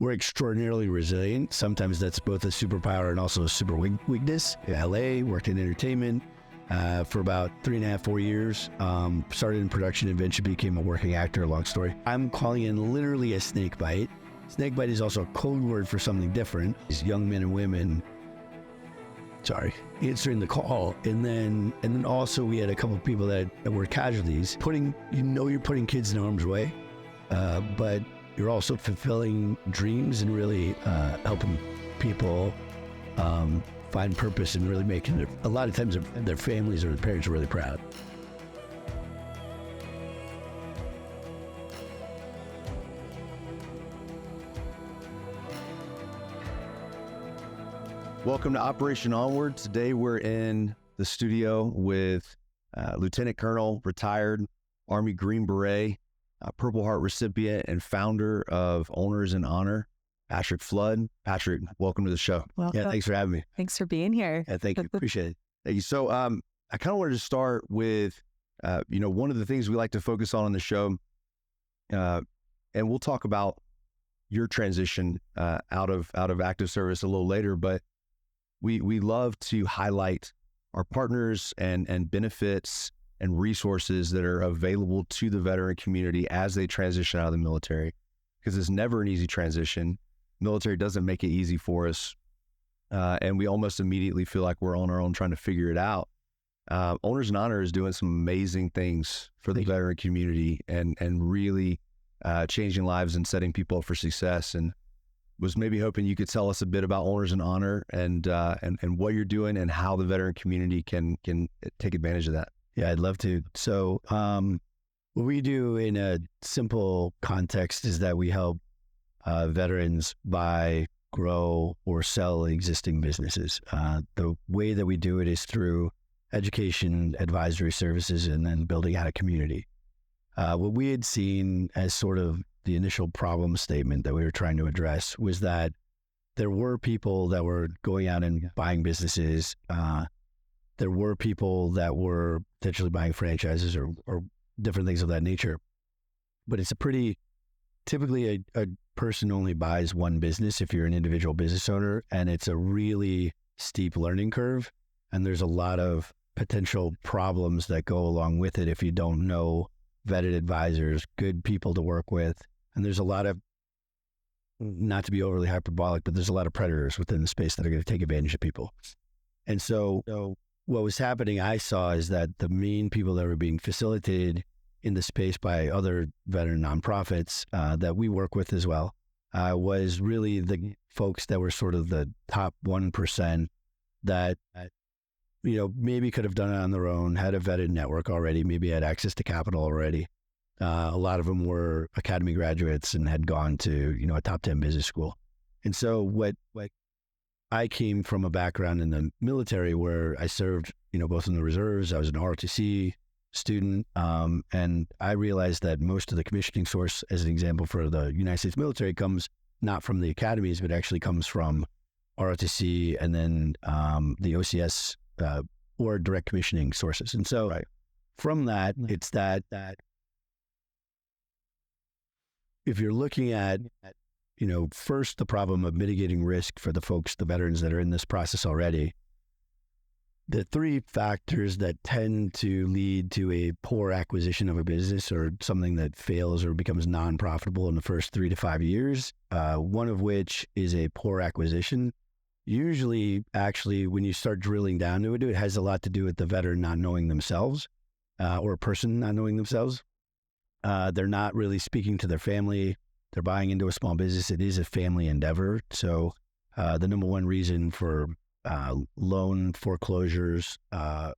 we're extraordinarily resilient. Sometimes that's both a superpower and also a super weakness. In LA, worked in entertainment for about 3.5, 4 years. Started in production, eventually became a working actor, long story. I'm calling it literally a snake bite. Snake bite is also a code word for something different. These young men and women, answering the call. And then also we had a couple of people that were casualties. You're putting kids in harm's way, but you're also fulfilling dreams and really helping people find purpose and really making a lot of times their families or their parents are really proud. Welcome to Operation Onward. Today we're in the studio with Lieutenant Colonel, retired Army Green Beret, Purple Heart recipient, and founder of Owners in Honor, Patrick Flood. Patrick, welcome to the show. Welcome. Yeah, thanks for having me. Thanks for being here. Yeah, thank you. Appreciate it. Thank you. So I kind of wanted to start with, one of the things we like to focus on the show, and we'll talk about your transition out of active service a little later, but we love to highlight our partners and benefits and resources that are available to the veteran community as they transition out of the military, because it's never an easy transition. Military doesn't make it easy for us, and we almost immediately feel like we're on our own trying to figure it out. Owners in Honor is doing some amazing things for the veteran community and really changing lives and setting people up for success, and was maybe hoping you could tell us a bit about Owners in Honor and what you're doing and how the veteran community can take advantage of that. Yeah, I'd love to. So what we do in a simple context is that we help veterans buy, grow, or sell existing businesses. The way that we do it is through education, advisory services, and then building out a community. What we had seen as sort of the initial problem statement that we were trying to address was that there were people that were going out and buying businesses. There were people that were potentially buying franchises or different things of that nature. But it's typically a person only buys one business if you're an individual business owner, and it's a really steep learning curve. And there's a lot of potential problems that go along with it if you don't know vetted advisors, good people to work with. And there's a lot of, not to be overly hyperbolic, but there's a lot of predators within the space that are going to take advantage of people. And so what was happening, I saw, is that the main people that were being facilitated in the space by other veteran nonprofits that we work with as well was really the folks that were sort of the top 1% that maybe could have done it on their own, had a vetted network already, maybe had access to capital already. A lot of them were academy graduates and had gone to, a top 10 business school. And so what I came from a background in the military where I served, both in the reserves. I was an ROTC student. And I realized that most of the commissioning source, as an example, for the United States military comes not from the academies, but actually comes from ROTC and then the OCS or direct commissioning sources. And so from that, it's that if you're looking at, first the problem of mitigating risk for the folks, the veterans that are in this process already, the three factors that tend to lead to a poor acquisition of a business or something that fails or becomes non-profitable in the first 3 to 5 years, one of which is a poor acquisition. Usually, actually, when you start drilling down to it, it has a lot to do with the veteran not knowing themselves or a person not knowing themselves. They're not really speaking to their family. They're buying into a small business. It is a family endeavor. So the number one reason for loan foreclosures or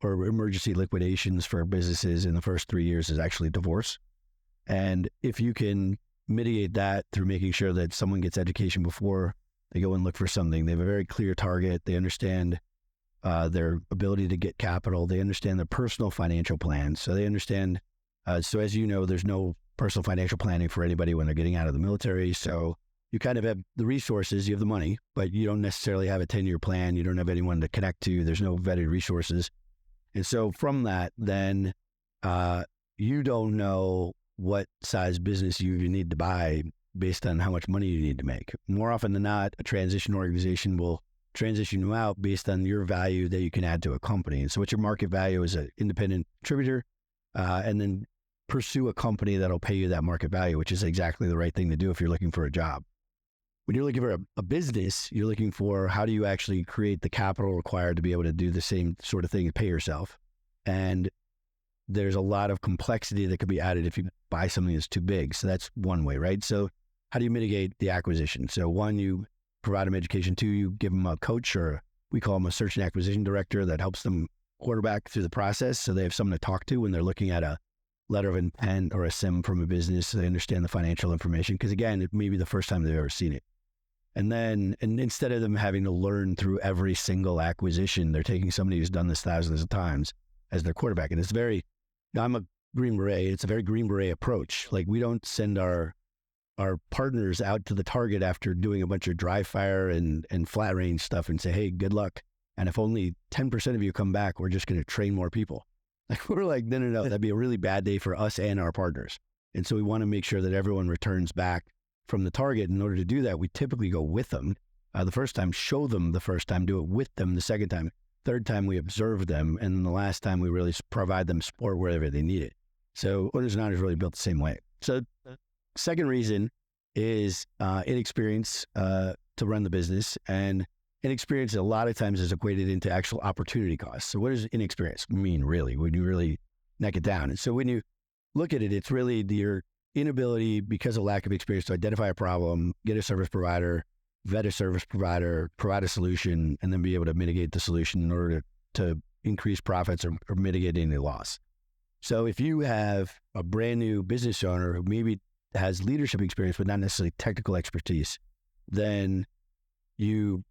emergency liquidations for businesses in the first 3 years is actually divorce. And if you can mitigate that through making sure that someone gets education before they go and look for something, they have a very clear target. They understand their ability to get capital. They understand their personal financial plans. So they understand. So as you know, there's no personal financial planning for anybody when they're getting out of the military. So you kind of have the resources, you have the money, but you don't necessarily have a 10-year plan. You don't have anyone to connect to. There's no vetted resources. And so from that, then you don't know what size business you need to buy based on how much money you need to make. More often than not, a transition organization will transition you out based on your value that you can add to a company. And so what's your market value as an independent contributor, and then pursue a company that'll pay you that market value, which is exactly the right thing to do if you're looking for a job. When you're looking for a business, you're looking for how do you actually create the capital required to be able to do the same sort of thing and pay yourself. And there's a lot of complexity that could be added if you buy something that's too big. So that's one way, right? So how do you mitigate the acquisition? So one, you provide them education. Two, you give them a coach, or we call them a search and acquisition director that helps them quarterback through the process. So they have someone to talk to when they're looking at a letter of intent or a SIM from a business. So they understand the financial information. Because again, it may be the first time they've ever seen it. And instead of them having to learn through every single acquisition, they're taking somebody who's done this thousands of times as their quarterback. And it's I'm a Green Beret. It's a very Green Beret approach. Like, we don't send our partners out to the target after doing a bunch of dry fire and flat range stuff and say, hey, good luck. And if only 10% of you come back, we're just going to train more people. Like, we're like, no, that'd be a really bad day for us and our partners. And so we want to make sure that everyone returns back from the target. In order to do that, we typically go with them the first time, show them the first time, do it with them the second time. Third time, we observe them. And then the last time, we really provide them support wherever they need it. So Owners and Honors really built the same way. So second reason is inexperience to run the business. And inexperience a lot of times is equated into actual opportunity costs. So what does inexperience mean, really, when you really neck it down? And so when you look at it, it's really your inability, because of lack of experience, to identify a problem, get a service provider, vet a service provider, provide a solution, and then be able to mitigate the solution in order to increase profits or mitigate any loss. So if you have a brand new business owner who maybe has leadership experience but not necessarily technical expertise, then you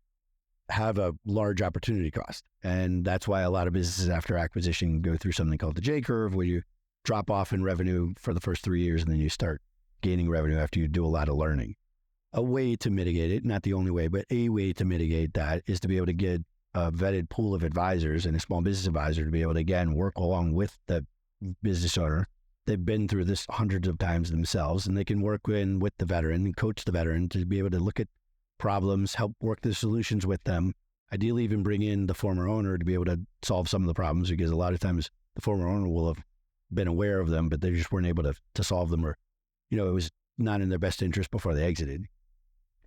have a large opportunity cost. And that's why a lot of businesses after acquisition go through something called the J curve, where you drop off in revenue for the first 3 years and then you start gaining revenue after you do a lot of learning. A way to mitigate it, not the only way, but a way to mitigate that is to be able to get a vetted pool of advisors and a small business advisor to be able to, again, work along with the business owner. They've been through this hundreds of times themselves, and they can work in with the veteran and coach the veteran to be able to look at problems, help work the solutions with them, ideally even bring in the former owner to be able to solve some of the problems, because a lot of times the former owner will have been aware of them, but they just weren't able to solve them, or, it was not in their best interest before they exited.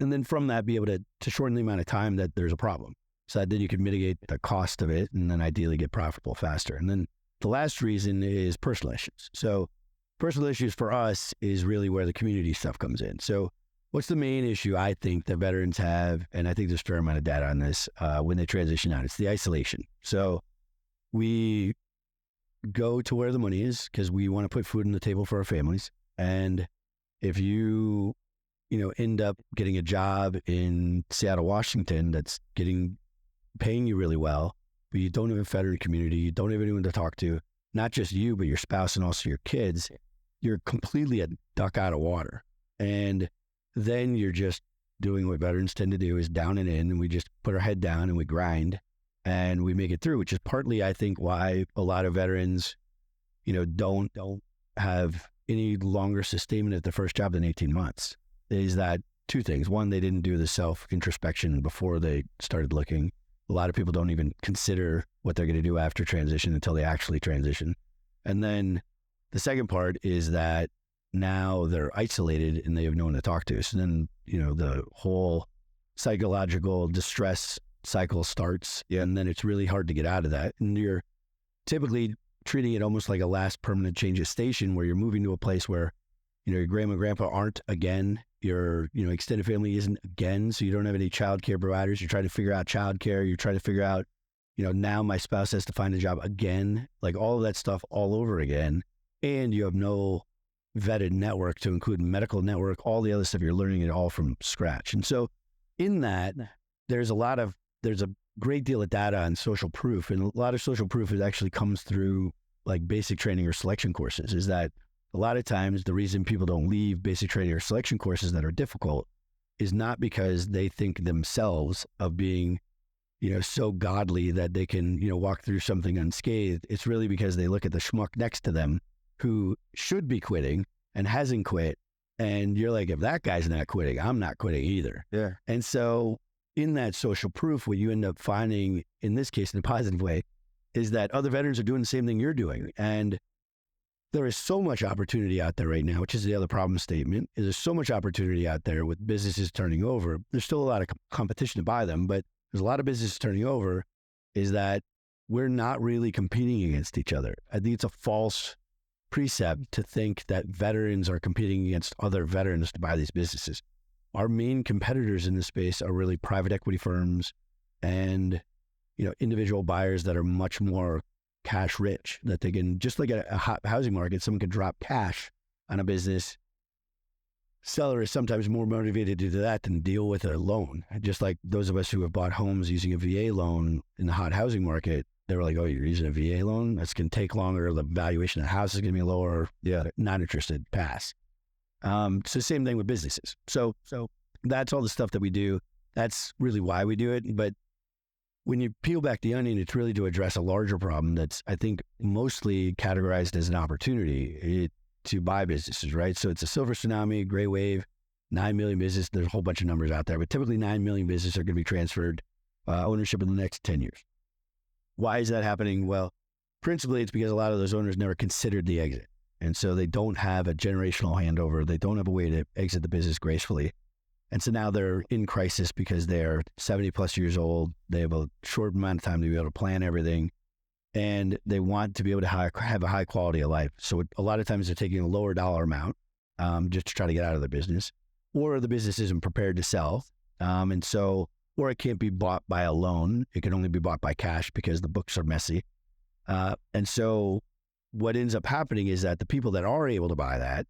And then from that, be able to shorten the amount of time that there's a problem, so that then you can mitigate the cost of it and then ideally get profitable faster. And then the last reason is personal issues. So personal issues for us is really where the community stuff comes in. So what's the main issue I think that veterans have, and I think there's a fair amount of data on this when they transition out, it's the isolation. So we go to where the money is because we want to put food on the table for our families. And if you end up getting a job in Seattle, Washington, that's paying you really well, but you don't have a veteran community, you don't have anyone to talk to, not just you, but your spouse and also your kids, you're completely a duck out of water. And then you're just doing what veterans tend to do, is down and in, and we just put our head down and we grind and we make it through, which is partly, I think, why a lot of veterans, don't have any longer sustainment at their first job than 18 months. Is that two things. One, they didn't do the self-introspection before they started looking. A lot of people don't even consider what they're going to do after transition until they actually transition. And then the second part is that now they're isolated and they have no one to talk to. So then, the whole psychological distress cycle starts, and then it's really hard to get out of that. And you're typically treating it almost like a last permanent change of station, where you're moving to a place where, your grandma and grandpa aren't again, your, extended family isn't again, so you don't have any childcare providers. You're trying to figure out childcare. You're trying to figure out, now my spouse has to find a job again, like all of that stuff all over again. And you have no vetted network to include medical network, all the other stuff. You're learning it all from scratch. And so in that, there's a great deal of data on social proof. And a lot of social proof actually comes through like basic training or selection courses. Is that a lot of times the reason people don't leave basic training or selection courses that are difficult is not because they think themselves of being, so godly that they can, walk through something unscathed. It's really because they look at the schmuck next to them who should be quitting and hasn't quit, And you're like, if that guy's not quitting, I'm not quitting either. Yeah. And so in that social proof, what you end up finding, in this case, in a positive way, is that other veterans are doing the same thing you're doing. And there is so much opportunity out there right now, which is the other problem statement, is there's so much opportunity out there with businesses turning over. There's still a lot of competition to buy them, but there's a lot of businesses turning over, is that we're not really competing against each other. I think it's a false precept to think that veterans are competing against other veterans to buy these businesses. Our main competitors in this space are really private equity firms and, individual buyers that are much more cash rich, that they can, just like a hot housing market, someone can drop cash on a business. Seller is sometimes more motivated to do that than deal with a loan. Just like those of us who have bought homes using a VA loan in the hot housing market, they were like, oh, you're using a VA loan? That's going to take longer. The valuation of the house is going to be lower. Yeah. Not interested, pass. It's the same thing with businesses. So that's all the stuff that we do. That's really why we do it. But when you peel back the onion, it's really to address a larger problem that's, I think, mostly categorized as an opportunity to buy businesses, right? So it's a silver tsunami, gray wave, 9 million businesses. There's a whole bunch of numbers out there, but typically 9 million businesses are going to be transferred ownership in the next 10 years. Why is that happening? Well, principally, it's because a lot of those owners never considered the exit. And so they don't have a generational handover. They don't have a way to exit the business gracefully. And so now they're in crisis because they're 70 plus years old. They have a short amount of time to be able to plan everything. And they want to be able to have a high quality of life. So a lot of times they're taking a lower dollar amount just to try to get out of the business, or the business isn't prepared to sell. Or it can't be bought by a loan. It can only be bought by cash because the books are messy. And so what ends up happening is that the people that are able to buy that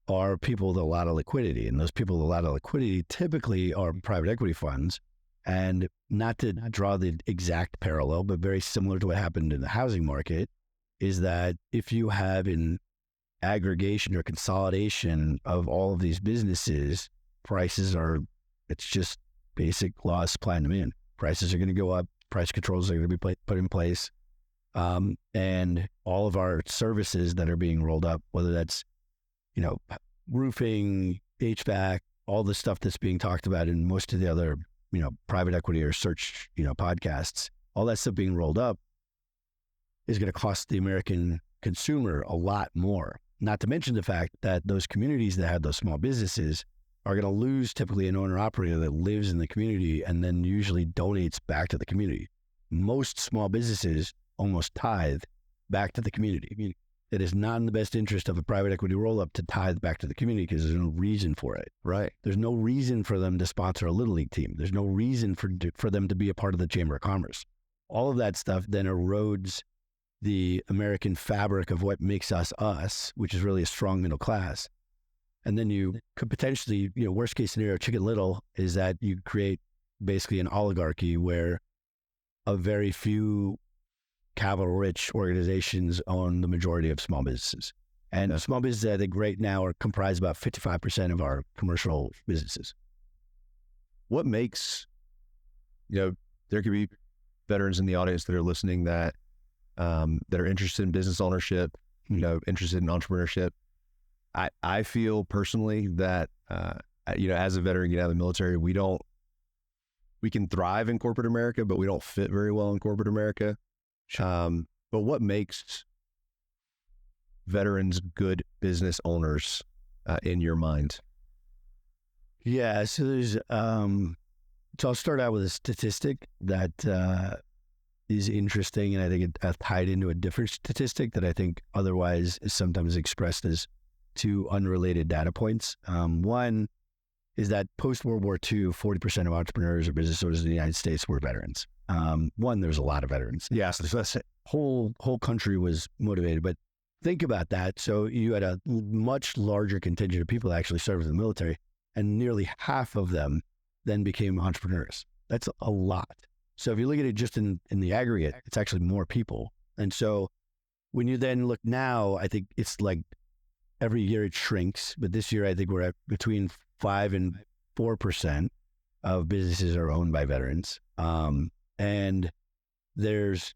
are people with a lot of liquidity. And those people with a lot of liquidity typically are private equity funds. And not to draw the exact parallel, but very similar to what happened in the housing market, is that if you have an aggregation or consolidation of all of these businesses, it's just basic laws, supply and demand. Prices are going to go up, price controls are going to be put in place. And all of our services that are being rolled up, whether that's, roofing, HVAC, all the stuff that's being talked about in most of the other, private equity or search, podcasts, all that stuff being rolled up is going to cost the American consumer a lot more. Not to mention the fact that those communities that have those small businesses are going to lose typically an owner operator that lives in the community and then usually donates back to the community. Most small businesses almost tithe back to the community. It is not in the best interest of a private equity roll-up to tithe back to the community because there's no reason for it. Right. There's no reason for them to sponsor a Little League team. There's no reason for them to be a part of the Chamber of Commerce. All of that stuff then erodes the American fabric of what makes us us, which is really a strong middle class. And then you could potentially, worst case scenario, Chicken Little, is that you create basically an oligarchy where a very few capital-rich organizations own the majority of small businesses. And small businesses, I think, right now are comprised about 55% of our commercial businesses. What makes, there could be veterans in the audience that are listening that are interested in business ownership, interested in entrepreneurship. I feel personally that, as a veteran getting out of the military, we can thrive in corporate America, but we don't fit very well in corporate America. But what makes veterans good business owners in your mind? Yeah, so there's, so I'll start out with a statistic that is interesting, and I think it tied into a different statistic that I think otherwise is sometimes expressed as two unrelated data points. One is that post-World War II, 40% of entrepreneurs or business owners in the United States were veterans. There's a lot of veterans. Yes, that's it. Whole country was motivated. But think about that. So you had a much larger contingent of people that actually served in the military, and nearly half of them then became entrepreneurs. That's a lot. So if you look at it just in the aggregate, it's actually more people. And so when you then look now, I think it's like every year it shrinks. But this year, I think we're at between 5 and 4% of businesses are owned by veterans. And there's,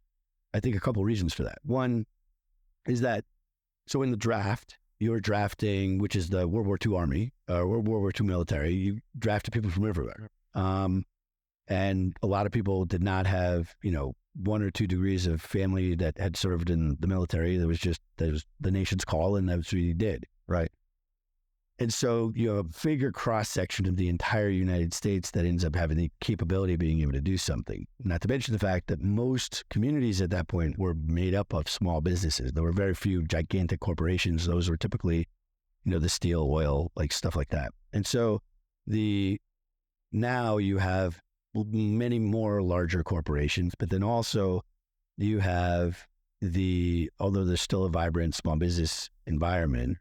I think, a couple of reasons for that. One is that, so in the draft, you're drafting, which is the World War II Army, World War II military, you drafted people from everywhere. And a lot of people did not have, 1 or 2 degrees of family that had served in the military. That was the nation's call, and that's what you did. Right. And so you have a bigger cross-section of the entire United States that ends up having the capability of being able to do something. Not to mention the fact that most communities at that point were made up of small businesses. There were very few gigantic corporations. Those were typically, the steel, oil, like stuff like that. And so now you have many more larger corporations, but then also you have although there's still a vibrant small business environment,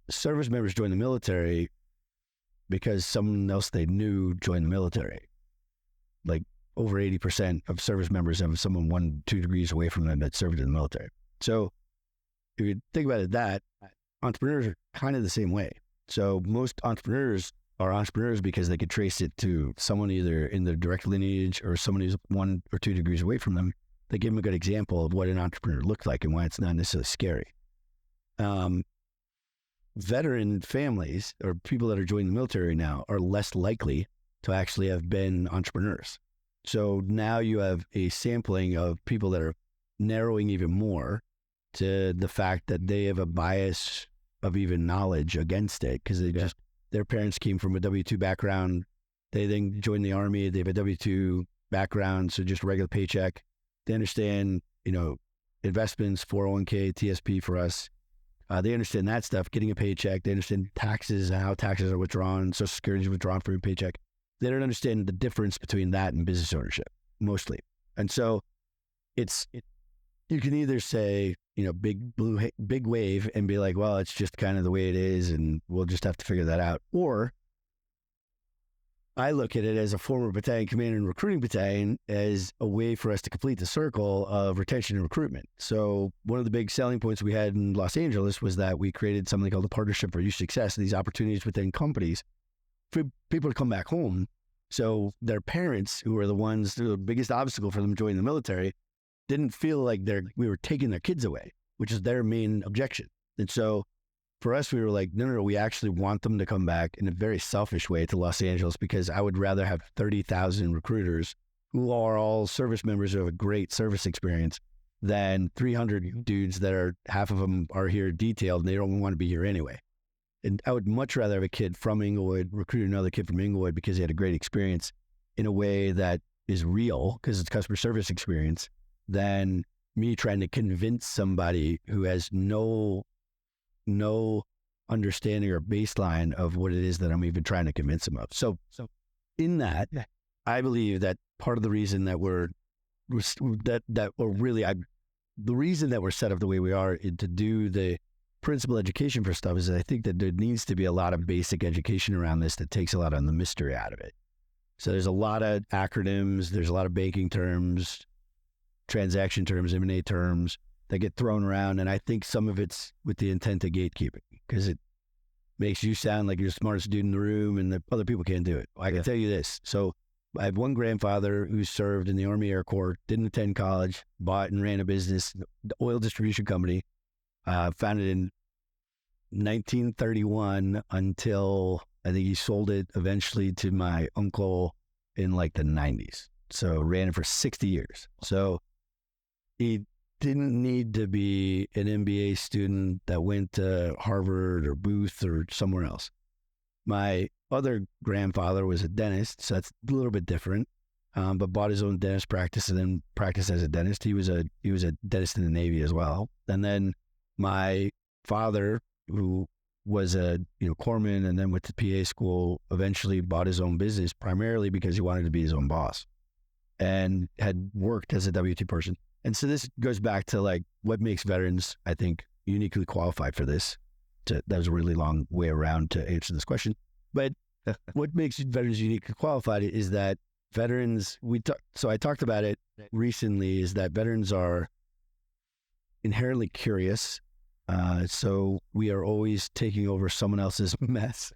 service members join the military because someone else they knew joined the military. Like over 80% of service members have someone 1, 2 degrees away from them that served in the military. So if you think about it, that entrepreneurs are kind of the same way. So most entrepreneurs are entrepreneurs because they could trace it to someone either in their direct lineage or someone who's 1 or 2 degrees away from them. They give them a good example of what an entrepreneur looked like and why it's not necessarily scary. Veteran families or people that are joining the military now are less likely to actually have been entrepreneurs. So now you have a sampling of people that are narrowing even more to the fact that they have a bias of even knowledge against it because their parents came from a W-2 background. They then joined the Army. They have a W-2 background, so just a regular paycheck. They understand, investments, 401k, TSP for us. They understand that stuff, getting a paycheck. They understand taxes and how taxes are withdrawn. Social Security is withdrawn from your paycheck. They don't understand the difference between that and business ownership, mostly. And so you can either say, big wave and be like, well, it's just kind of the way it is and we'll just have to figure that out. Or I look at it as a former battalion commander and recruiting battalion as a way for us to complete the circle of retention and recruitment. So one of the big selling points we had in Los Angeles was that we created something called the Partnership for Youth Success, these opportunities within companies for people to come back home. So their parents, who were the biggest obstacle for them joining the military, didn't feel like we were taking their kids away, which is their main objection. And so for us, we were like, no, we actually want them to come back in a very selfish way to Los Angeles because I would rather have 30,000 recruiters who are all service members who have a great service experience than 300 dudes that half of them are here detailed and they don't want to be here anyway. And I would much rather have a kid from Inglewood recruit another kid from Inglewood because he had a great experience in a way that is real because it's customer service experience than me trying to convince somebody who has no understanding or baseline of what it is that I'm even trying to convince them of. So in that, I believe that part of the reason that the reason that we're set up the way we are to do the principal education for stuff is that I think that there needs to be a lot of basic education around this that takes a lot of the mystery out of it. So there's a lot of acronyms, there's a lot of banking terms, transaction terms, M&A terms that get thrown around. And I think some of it's with the intent of gatekeeping because it makes you sound like you're the smartest dude in the room and the other people can't do it. I can tell you this. So I have one grandfather who served in the Army Air Corps, didn't attend college, bought and ran a business, the oil distribution company, founded in 1931 until I think he sold it eventually to my uncle in like the 90s. So ran it for 60 years. So he didn't need to be an MBA student that went to Harvard or Booth or somewhere else. My other grandfather was a dentist, so that's a little bit different, but bought his own dentist practice and then practiced as a dentist. He was a dentist in the Navy as well. And then my father, who was a corpsman and then went to PA school, eventually bought his own business primarily because he wanted to be his own boss and had worked as a W-2 person. And so this goes back to like what makes veterans, I think, uniquely qualified for this. That was a really long way around to answer this question. But what makes veterans uniquely qualified is that veterans, so I talked about it recently, is that veterans are inherently curious. So we are always taking over someone else's mess,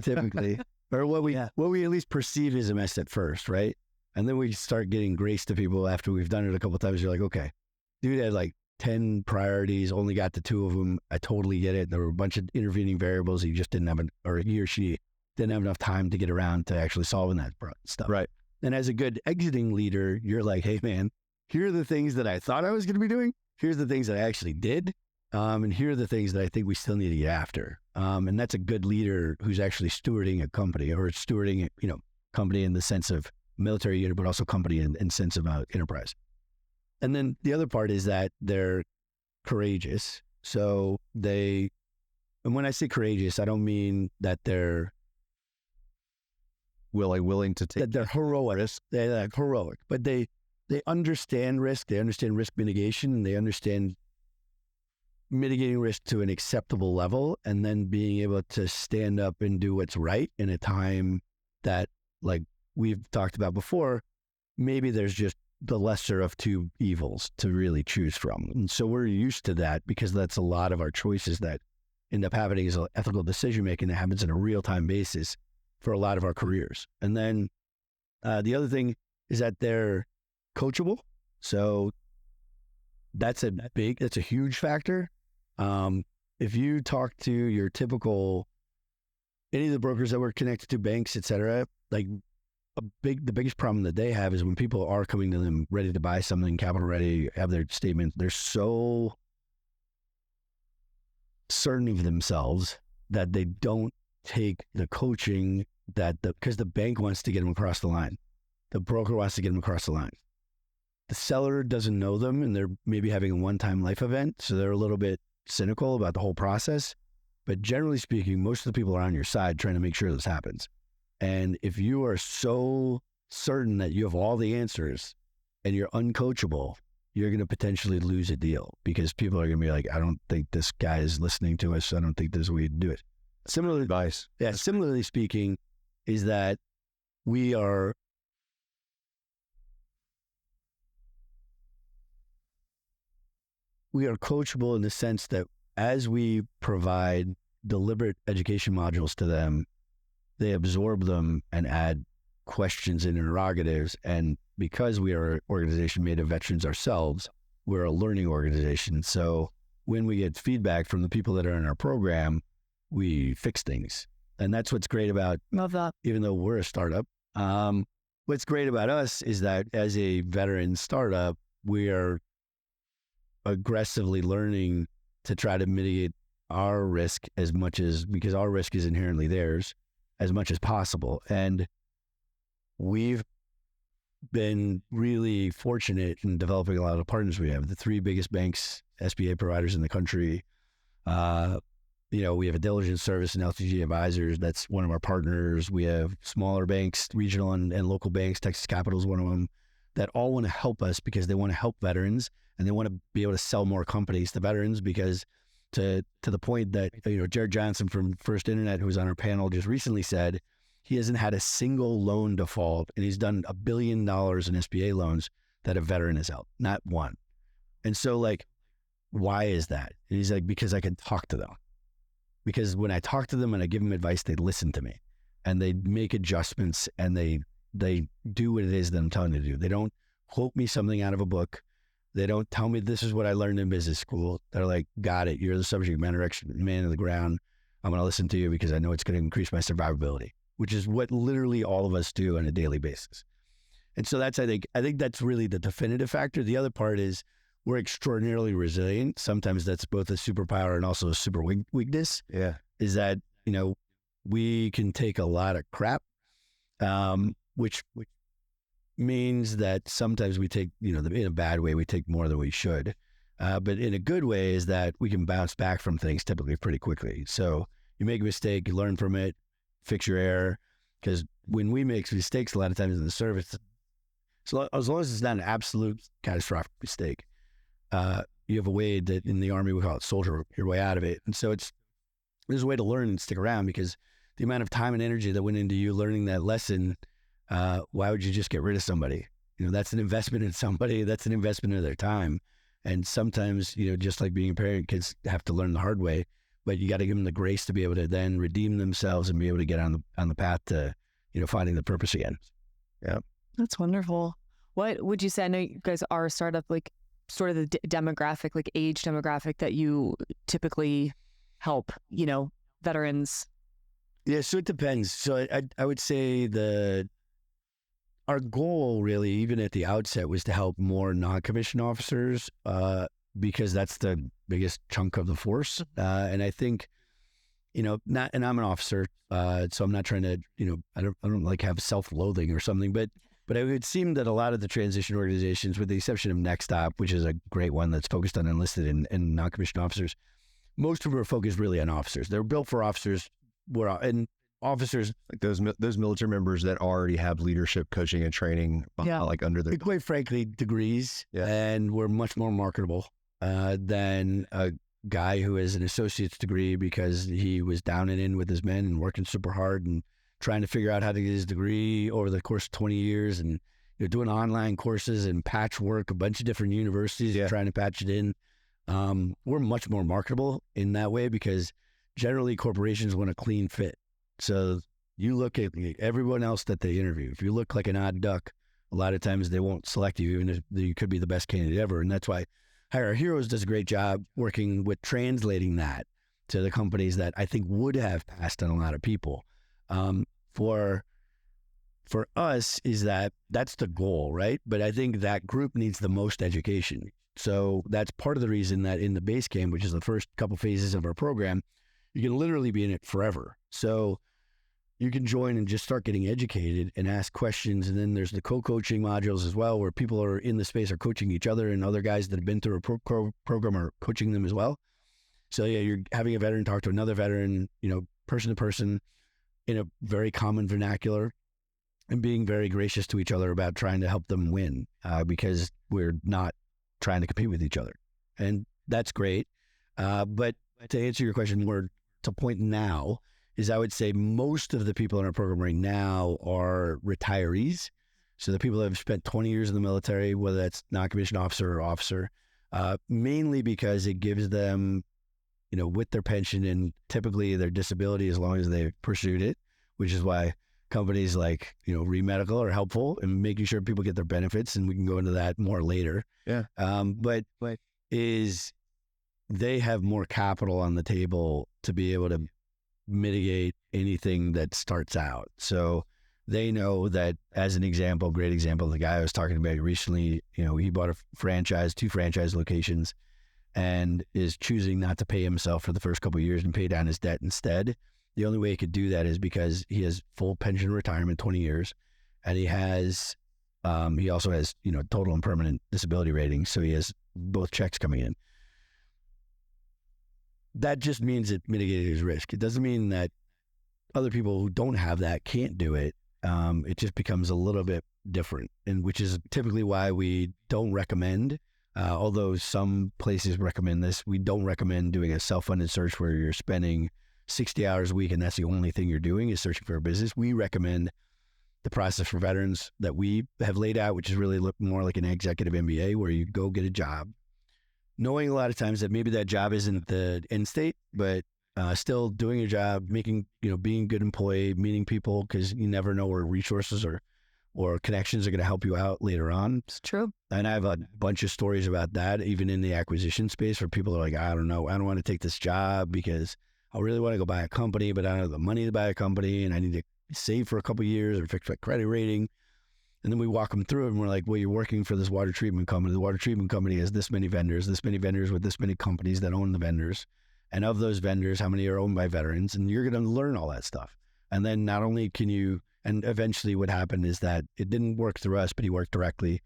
typically, or what we at least perceive as a mess at first, right? And then we start getting grace to people after we've done it a couple of times. You're like, okay, dude had like 10 priorities, only got to 2 of them. I totally get it. There were a bunch of intervening variables. He just didn't have, or he or she didn't have enough time to get around to actually solving that stuff. Right. And as a good exiting leader, you're like, hey, man, here are the things that I thought I was going to be doing. Here's the things that I actually did. And here are the things that I think we still need to get after. And that's a good leader who's actually stewarding a company, or stewarding, company in the sense of military unit, but also company in sense of enterprise. And then the other part is that they're courageous. So and when I say courageous, I don't mean that they're willing to take that they're heroic. They're like heroic, but they understand risk. They understand risk mitigation, and they understand mitigating risk to an acceptable level, and then being able to stand up and do what's right in a time that, like we've talked about before, maybe there's just the lesser of two evils to really choose from. And so we're used to that, because that's a lot of our choices that end up happening is ethical decision making that happens on a real-time basis for a lot of our careers. And then the other thing is that they're coachable. So that's a huge factor. If you talk to your typical, any of the brokers that we're connected to, banks, et cetera, like the biggest problem that they have is when people are coming to them ready to buy something, capital ready, have their statement, they're so certain of themselves that they don't take the coaching because the bank wants to get them across the line. The broker wants to get them across the line. The seller doesn't know them, and they're maybe having a one-time life event, so they're a little bit cynical about the whole process. But generally speaking, most of the people are on your side trying to make sure this happens. And if you are so certain that you have all the answers and you're uncoachable, you're going to potentially lose a deal, because people are going to be like, I don't think this guy is listening to us. I don't think there's a way to do it. Similarly speaking, is that we are coachable in the sense that as we provide deliberate education modules to them, they absorb them and add questions and interrogatives. And because we are an organization made of veterans ourselves, we're a learning organization. So when we get feedback from the people that are in our program, we fix things. And that's what's great about, love that. Even though we're a startup, what's great about us is that as a veteran startup, we are aggressively learning to try to mitigate our risk because our risk is inherently theirs, as much as possible. And we've been really fortunate in developing a lot of partners. We have the 3 biggest banks, SBA providers in the country. We have a diligence service and LTG advisors. That's one of our partners. We have smaller banks, regional and local banks. Texas Capital is one of them, that all want to help us because they want to help veterans, and they want to be able to sell more companies to veterans, because to the point that, Jared Johnson from First Internet, who was on our panel just recently, said he hasn't had a single loan default, and he's done $1 billion in SBA loans that a veteran has helped, not one. And so, like, why is that? And he's like, because I can talk to them. Because when I talk to them and I give them advice, they listen to me, and they make adjustments, and they do what it is that I'm telling them to do. They don't quote me something out of a book. They don't tell me this is what I learned in business school. They're like, got it. You're the subject matter expert, man of the ground. I'm going to listen to you because I know it's going to increase my survivability, which is what literally all of us do on a daily basis. And so that's, I think that's really the definitive factor. The other part is we're extraordinarily resilient. Sometimes that's both a superpower and also a super weakness. Yeah. Is that, we can take a lot of crap, which means that sometimes we take, in a bad way, we take more than we should. But in a good way is that we can bounce back from things typically pretty quickly. So you make a mistake, you learn from it, fix your error. Because when we make mistakes, a lot of times in the service, so as long as it's not an absolute catastrophic mistake, you have a way that in the Army we call it soldier your way out of it. And so there's a way to learn and stick around, because the amount of time and energy that went into you learning that lesson, why would you just get rid of somebody? That's an investment in somebody. That's an investment of their time. And sometimes, just like being a parent, kids have to learn the hard way, but you got to give them the grace to be able to then redeem themselves and be able to get on the path to, finding the purpose again. Yeah. That's wonderful. What would you say? I know you guys are a startup. Like, sort of the demographic, like age demographic that you typically help, veterans? Yeah, so it depends. So I would say our goal really, even at the outset, was to help more non-commissioned officers because that's the biggest chunk of the force. And I think, and I'm an officer, so I'm not trying to, I don't like have self-loathing or something, but it would seem that a lot of the transition organizations, with the exception of Next Stop, which is a great one that's focused on enlisted and non-commissioned officers, most of them are focused really on officers. They're built for officers, and officers like those military members that already have leadership, coaching, and training, like under their, quite frankly, degrees, and we're much more marketable than a guy who has an associate's degree because he was down and in with his men and working super hard and trying to figure out how to get his degree over the course of 20 years and doing online courses and patchwork, a bunch of different universities trying to patch it in. We're much more marketable in that way because generally corporations want a clean fit. So you look at everyone else that they interview. If you look like an odd duck, a lot of times they won't select you, even if you could be the best candidate ever. And that's why Hire Our Heroes does a great job working with translating that to the companies that I think would have passed on a lot of people. For us, is that's the goal, right? But I think that group needs the most education. So that's part of the reason that in the base camp, which is the first couple phases of our program, you can literally be in it forever. So you can join and just start getting educated and ask questions. And then there's the co-coaching modules as well, where people are in the space are coaching each other, and other guys that have been through a program are coaching them as well. So yeah, you're having a veteran talk to another veteran, person to person in a very common vernacular, and being very gracious to each other about trying to help them win because we're not trying to compete with each other. And that's great. But to answer your question more to point now, is I would say most of the people in our program right now are retirees. So the people that have spent 20 years in the military, whether that's non-commissioned officer or officer, mainly because it gives them, with their pension and typically their disability, as long as they've pursued it, which is why companies like, ReMedical are helpful in making sure people get their benefits. And we can go into that more later. Yeah. But is they have more capital on the table to be able to mitigate anything that starts out. So they know that, as an example, great example, the guy I was talking about recently, he bought a franchise, 2 franchise locations, and is choosing not to pay himself for the first couple of years and pay down his debt instead. The only way he could do that is because he has full pension retirement, 20 years, and he also has, total and permanent disability ratings. So he has both checks coming in. That just means it mitigated his risk. It doesn't mean that other people who don't have that can't do it. It just becomes a little bit different, and which is typically why we don't recommend, although some places recommend this, we don't recommend doing a self-funded search where you're spending 60 hours a week and that's the only thing you're doing is searching for a business. We recommend the process for veterans that we have laid out, which is really more like an executive MBA, where you go get a job, knowing a lot of times that maybe that job isn't the end state, but still doing your job, making, being a good employee, meeting people, because you never know where resources or connections are going to help you out later on. It's true. And I have a bunch of stories about that, even in the acquisition space, where people are like, I don't know, I don't want to take this job because I really want to go buy a company, but I don't have the money to buy a company, and I need to save for a couple of years or fix my credit rating. And then we walk them through it, and we're like, well, you're working for this water treatment company. The water treatment company has this many vendors with this many companies that own the vendors. And of those vendors, how many are owned by veterans? And you're going to learn all that stuff. And then not only can you, and eventually what happened is that it didn't work through us, but he worked directly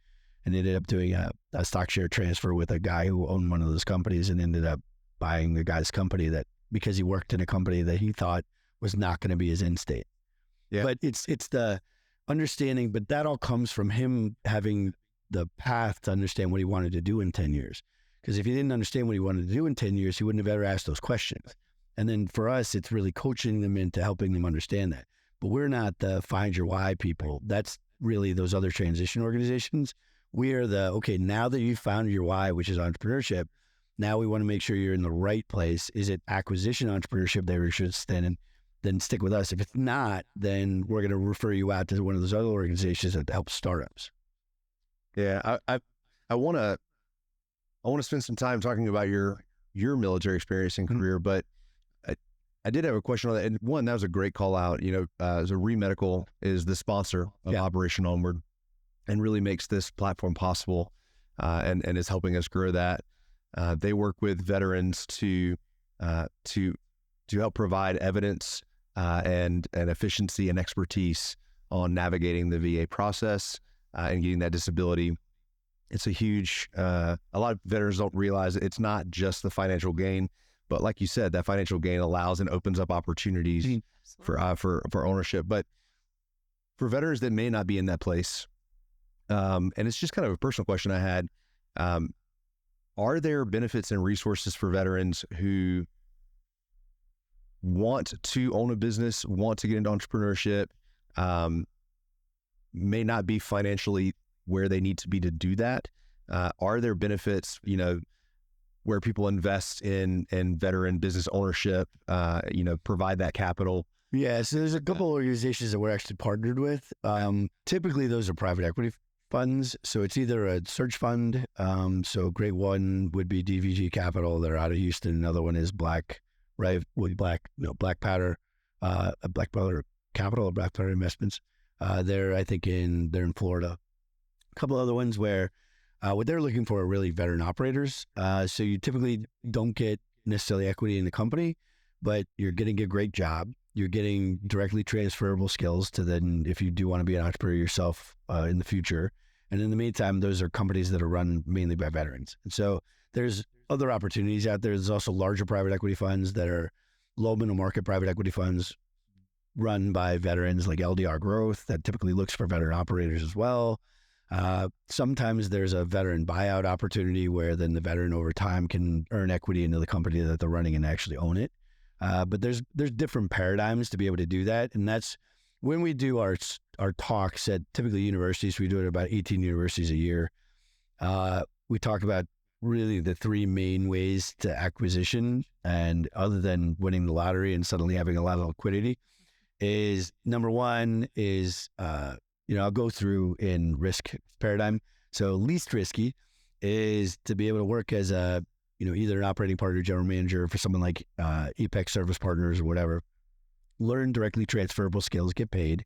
and ended up doing a stock share transfer with a guy who owned one of those companies, and ended up buying the guy's company because he worked in a company that he thought was not going to be his end state. Yeah. But it's the understanding, but that all comes from him having the path to understand what he wanted to do in 10 years. Because if he didn't understand what he wanted to do in 10 years, he wouldn't have ever asked those questions. And then for us, it's really coaching them into helping them understand that. But we're not the find your why people. That's really those other transition organizations. We are okay, now that you've found your why, which is entrepreneurship, now we want to make sure you're in the right place. Is it acquisition entrepreneurship that we should stand in? Then stick with us. If it's not, then we're going to refer you out to one of those other organizations that help startups. Yeah, I want to I want to spend some time talking about your military experience and career, but I did have a question on that. And one, that was a great call out. So ReMedical is the sponsor of Operation Onward and really makes this platform possible, and is helping us grow that. They work with veterans to help provide evidence and efficiency and expertise on navigating the VA process and getting that disability. It's a huge, a lot of veterans don't realize it's not just the financial gain, but like you said, that financial gain allows and opens up opportunities for ownership. But for veterans that may not be in that place, and it's just kind of a personal question I had, are there benefits and resources for veterans who want to own a business, want to get into entrepreneurship, may not be financially where they need to be to do that? Are there benefits, where people invest in veteran business ownership, provide that capital? Yeah, so there's a couple organizations that we're actually partnered with. Typically, those are private equity funds. So it's either a search fund. So a great one would be DVG Capital. They're out of Houston. Another one is Black Powder Capital or Black Powder Investments. They're in Florida. A couple other ones where what they're looking for are really veteran operators. So you typically don't get necessarily equity in the company, but you're getting a great job. You're getting directly transferable skills to then, if you do want to be an entrepreneur yourself in the future. And in the meantime, those are companies that are run mainly by veterans. And so there's other opportunities out there. There's also larger private equity funds that are low middle market private equity funds run by veterans, like LDR Growth, that typically looks for veteran operators as well. Sometimes there's a veteran buyout opportunity where then the veteran over time can earn equity into the company that they're running and actually own it. But there's different paradigms to be able to do that. And that's when we do our talks at typically universities. We do it at about 18 universities a year. We talk about really the three main ways to acquisition, and other than winning the lottery and suddenly having a lot of liquidity, is number one is, I'll go through in risk paradigm. So least risky is to be able to work as a, either an operating partner, general manager for someone like Apex Service Partners or whatever, learn directly transferable skills, get paid,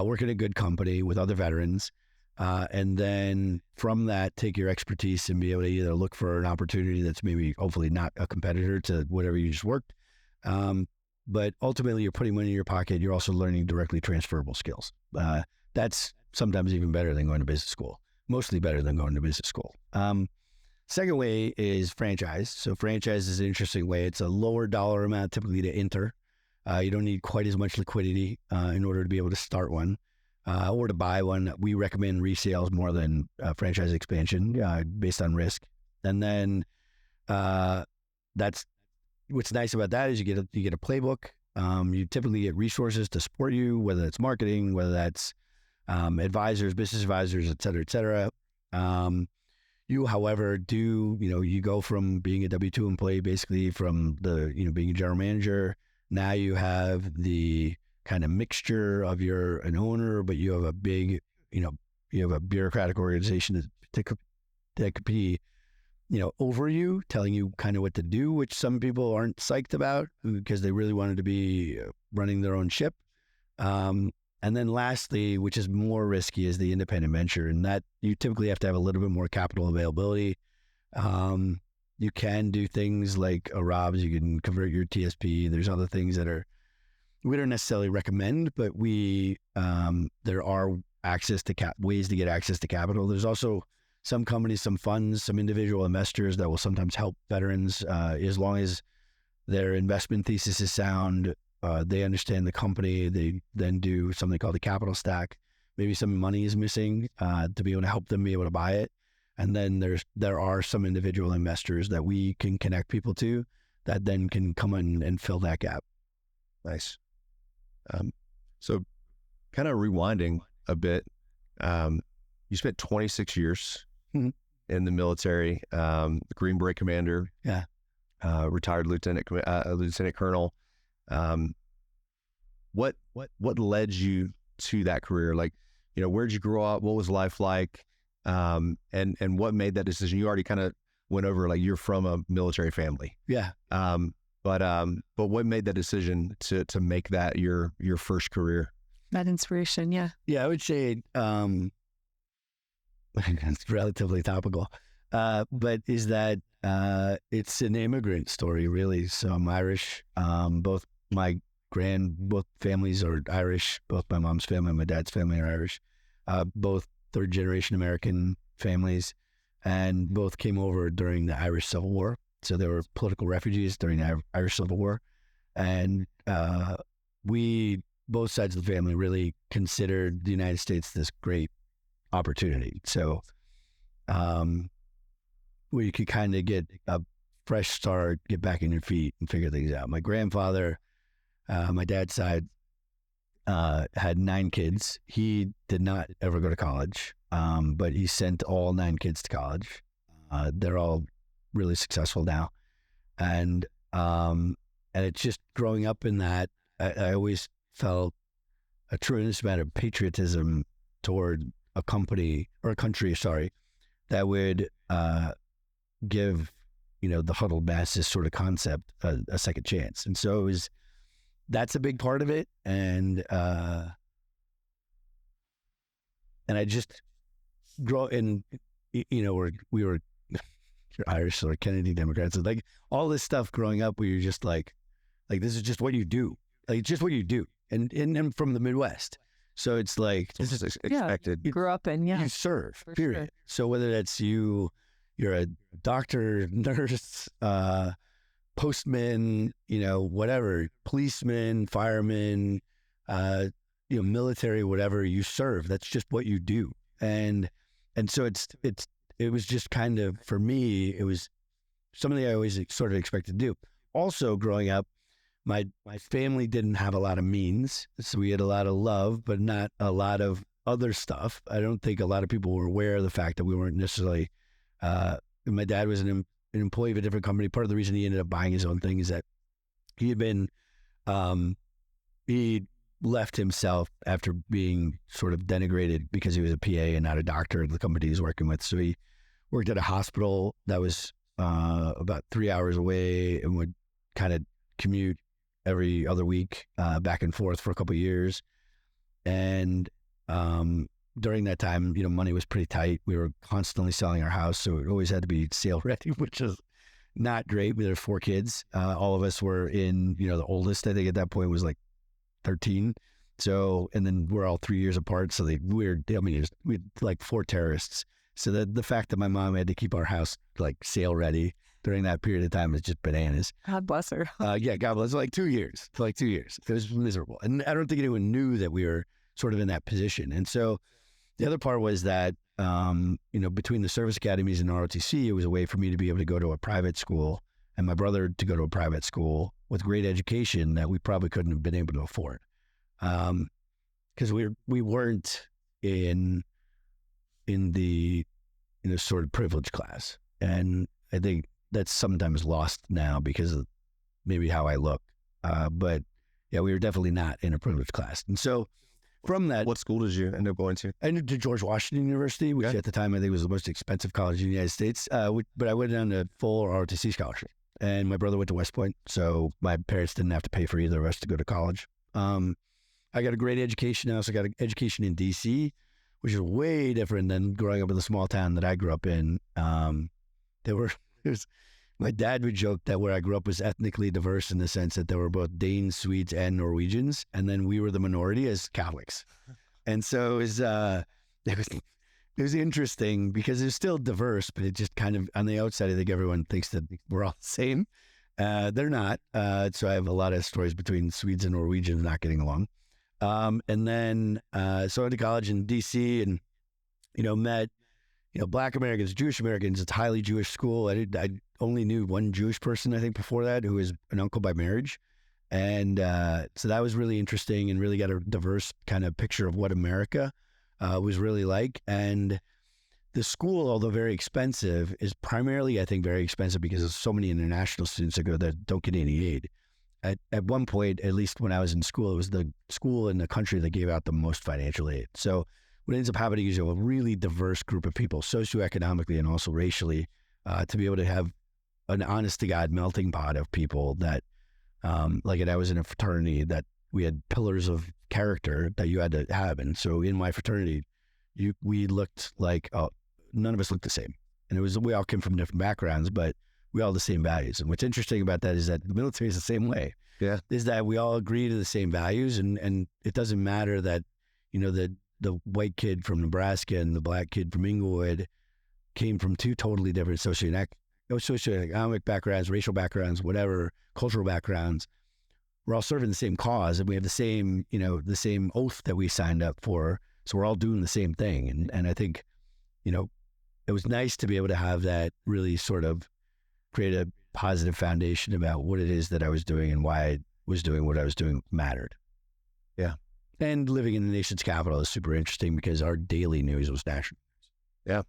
work at a good company with other veterans, and then from that, take your expertise and be able to either look for an opportunity that's maybe hopefully not a competitor to whatever you just worked. But ultimately, you're putting money in your pocket. You're also learning directly transferable skills. That's sometimes even better than going to business school, mostly better than going to business school. Second way is franchise. So franchise is an interesting way. It's a lower dollar amount typically to enter. You don't need quite as much liquidity in order to be able to start one or to buy one. We recommend resales more than franchise expansion based on risk. And then that's what's nice about that is you get a playbook. You typically get resources to support you, whether it's marketing, whether that's advisors, business advisors, et cetera, et cetera. You, however, you go from being a W-2 employee, basically from being a general manager. Now you have the kind of mixture of you're an owner, but you have a big, you have a bureaucratic organization that could be, over you, telling you kind of what to do, which some people aren't psyched about because they really wanted to be running their own ship. And then lastly, which is more risky, is the independent venture. And that you typically have to have a little bit more capital availability. You can do things like a ROBS, you can convert your TSP. There's other things that we don't necessarily recommend, but there are ways to get access to capital. There's also some companies, some funds, some individual investors that will sometimes help veterans as long as their investment thesis is sound. They understand the company. They then do something called the capital stack. Maybe some money is missing to be able to help them be able to buy it. And then there are some individual investors that we can connect people to that then can come in and fill that gap. Nice. So kind of rewinding a bit, you spent 26 years in the military, Green Beret commander, retired lieutenant colonel. What led you to that career? Like, where'd you grow up? What was life like? And what made that decision? You already kind of went over, like, you're from a military family. Yeah. But what made that decision to make that your first career? That inspiration, yeah. Yeah, I would say it's relatively topical, but is that it's an immigrant story, really. So I'm Irish. Both families are Irish. Both my mom's family and my dad's family are Irish. Both third generation American families, and both came over during the Irish Civil War. So they were political refugees during the Irish Civil War. And both sides of the family really considered the United States this great opportunity. So where you could kind of get a fresh start, get back on your feet and figure things out. My grandfather, my dad's side, had 9 kids. He did not ever go to college, but he sent all 9 kids to college. They're all really successful now. And it's just growing up in that, I always felt a tremendous amount of patriotism toward a country, that would give, the huddled masses sort of concept a second chance. And so that's a big part of it. And I just grow in, we were Irish or Kennedy Democrats. So like all this stuff growing up where you're just like this is just what you do. Like it's just what you do. And I'm from the Midwest. So it's like This is expected. You grew up in, you serve, period. Sure. So whether that's you're a doctor, nurse, postman, whatever, policeman, fireman, military, whatever, you serve. That's just what you do. And so it was just kind of, for me, it was something I always sort of expected to do. Also growing up, my family didn't have a lot of means. So we had a lot of love, but not a lot of other stuff. I don't think a lot of people were aware of the fact that we weren't necessarily, my dad was an employee of a different company. Part of the reason he ended up buying his own thing is that he had been, he left himself after being sort of denigrated because he was a PA and not a doctor at the company he was working with. So he worked at a hospital that was about 3 hours away and would kind of commute every other week back and forth for a couple of years. And during that time, money was pretty tight. We were constantly selling our house, so it always had to be sale ready, which is not great. We had 4 kids. All of us were in, the oldest, I think at that point was like 13. So, and then we're all 3 years apart. So we had like 4 terrorists. So the fact that my mom had to keep our house like sale ready during that period of time is just bananas. God bless her. Yeah, God bless her. Like 2 years. For like 2 years. It was miserable. And I don't think anyone knew that we were sort of in that position. And so the other part was that, between the service academies and ROTC, it was a way for me to be able to go to a private school and my brother to go to a private school with great education that we probably couldn't have been able to afford. Because we weren't in the, sort of privileged class. And I think that's sometimes lost now because of maybe how I look. But yeah, we were definitely not in a privileged class. And so from that... What school did you end up going to? I went to George Washington University, which at the time I think was the most expensive college in the United States. But I went on a full ROTC scholarship. And my brother went to West Point, so my parents didn't have to pay for either of us to go to college. I got a great education. I also got an education in D.C., which is way different than growing up in the small town that I grew up in. My dad would joke that where I grew up was ethnically diverse in the sense that there were both Danes, Swedes, and Norwegians, and then we were the minority as Catholics. And so it was interesting because it was still diverse, but it just kind of, on the outside, I think everyone thinks that we're all the same. They're not. So I have a lot of stories between Swedes and Norwegians not getting along. And then, so I went to college in DC and, met, Black Americans, Jewish Americans. It's a highly Jewish school. I only knew one Jewish person, I think, before that, who was an uncle by marriage. And so that was really interesting and really got a diverse kind of picture of what America was really like. And the school, although very expensive, is primarily, I think, very expensive because there's so many international students that go that don't get any aid. At one point, at least when I was in school, it was the school in the country that gave out the most financial aid. So what ends up happening is you have a really diverse group of people, socioeconomically and also racially, to be able to have an honest to God melting pot of people that, like, and I was in a fraternity that we had pillars of character that you had to have. And so in my fraternity, we looked like, none of us looked the same. And we all came from different backgrounds, but we all had the same values. And what's interesting about that is that the military is the same way. Yeah. Is that we all agree to the same values, and it doesn't matter that, the white kid from Nebraska and the black kid from Inglewood came from two totally different socioeconomic backgrounds, racial backgrounds, whatever, cultural backgrounds. We're all serving the same cause, and we have the same oath that we signed up for. So we're all doing the same thing. And I think, it was nice to be able to have that really sort of create a positive foundation about what it is that I was doing and why I was doing what I was doing mattered. Yeah. And living in the nation's capital is super interesting because our daily news was national. Yeah.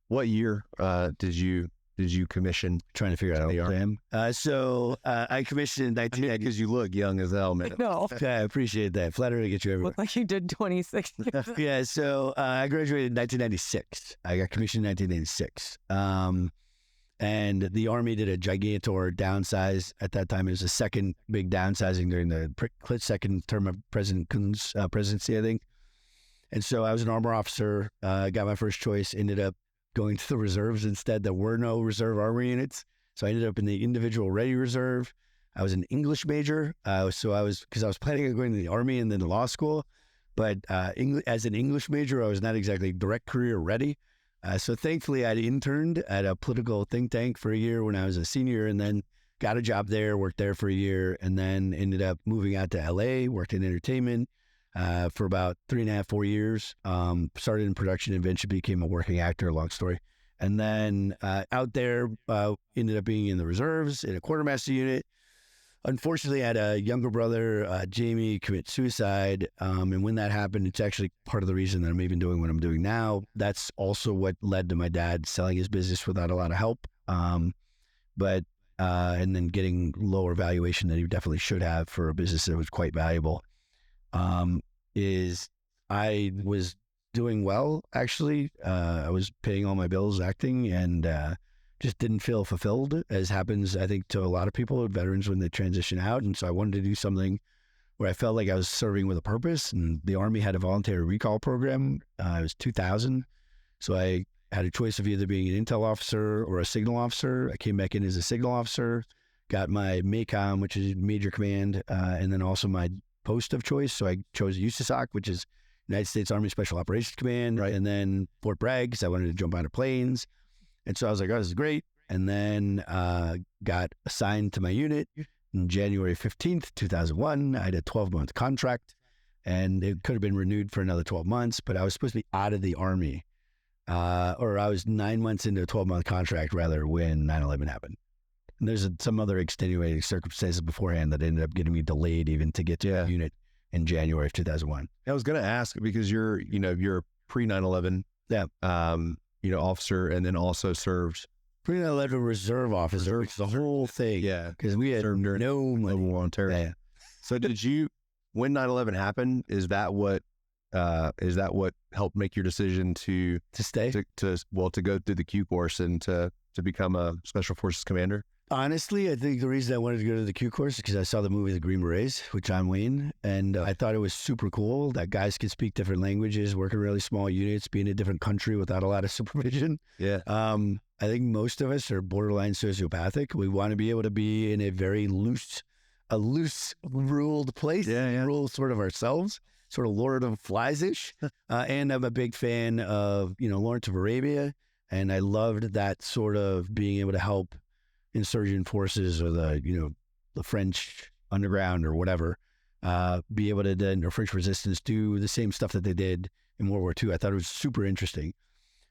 What year did you commission? Trying to figure out how old I am. I commissioned in 1990. Because you look young as hell, man. No. Yeah, I appreciate that. Flattery to get you everywhere. Look like you did 26 years. Yeah, so I graduated in 1996. I got commissioned in 1996. And the Army did a gigantor downsize at that time. It was the second big downsizing during the second term of President Kuhn's presidency, I think. And so I was an armor officer, got my first choice, ended up going to the reserves instead. There were no reserve armor units. So I ended up in the individual ready reserve. I was an English major. Because I was planning on going to the Army and then to law school. But as an English major, I was not exactly direct career ready. So thankfully, I'd interned at a political think tank for a year when I was a senior, and then got a job there, worked there for a year, and then ended up moving out to LA, worked in entertainment for about 3.5, 4 years. Started in production, eventually became a working actor, long story. And then out there, ended up being in the reserves in a quartermaster unit. Unfortunately, I had a younger brother, Jamie, commit suicide. And when that happened, it's actually part of the reason that I'm even doing what I'm doing now. That's also what led to my dad selling his business without a lot of help. And then getting lower valuation than he definitely should have for a business that was quite valuable. Is I was doing well, actually. I was paying all my bills acting and just didn't feel fulfilled, as happens, I think, to a lot of people, veterans, when they transition out. And so I wanted to do something where I felt like I was serving with a purpose. And the Army had a voluntary recall program. It was 2000. So I had a choice of either being an intel officer or a signal officer. I came back in as a signal officer, got my MACOM, which is Major Command, and then also my post of choice. So I chose USASOC, which is United States Army Special Operations Command, right? And then Fort Bragg, because I wanted to jump out of planes. And so I was like, oh, this is great. And then got assigned to my unit on January 15th, 2001. I had a 12-month contract, and it could have been renewed for another 12 months, but I was supposed to be out of the Army. Or I was 9 months into a 12-month contract, rather, when 9/11 happened. And there's some other extenuating circumstances beforehand that ended up getting me delayed even to get to the unit in January of 2001. I was going to ask, because you're pre 9/11 officer, and then also served pre-9/11 reserve officer, which is the whole thing. Yeah, because we had no money. War on Terror. Yeah. So did you, when 9/11 happened, is that what helped make your decision to stay, to go through the Q course and to become a Special Forces commander? Honestly, I think the reason I wanted to go to the Q course is because I saw the movie The Green Berets with John Wayne, and I thought it was super cool that guys could speak different languages, work in really small units, be in a different country without a lot of supervision. Yeah. I think most of us are borderline sociopathic. We want to be able to be in a very loose ruled place, rule sort of ourselves, sort of Lord of Flies-ish. And I'm a big fan of, Lawrence of Arabia, and I loved that sort of being able to help insurgent forces or the French underground or whatever, be able to then, or French resistance, do the same stuff that they did in World War II. I thought it was super interesting,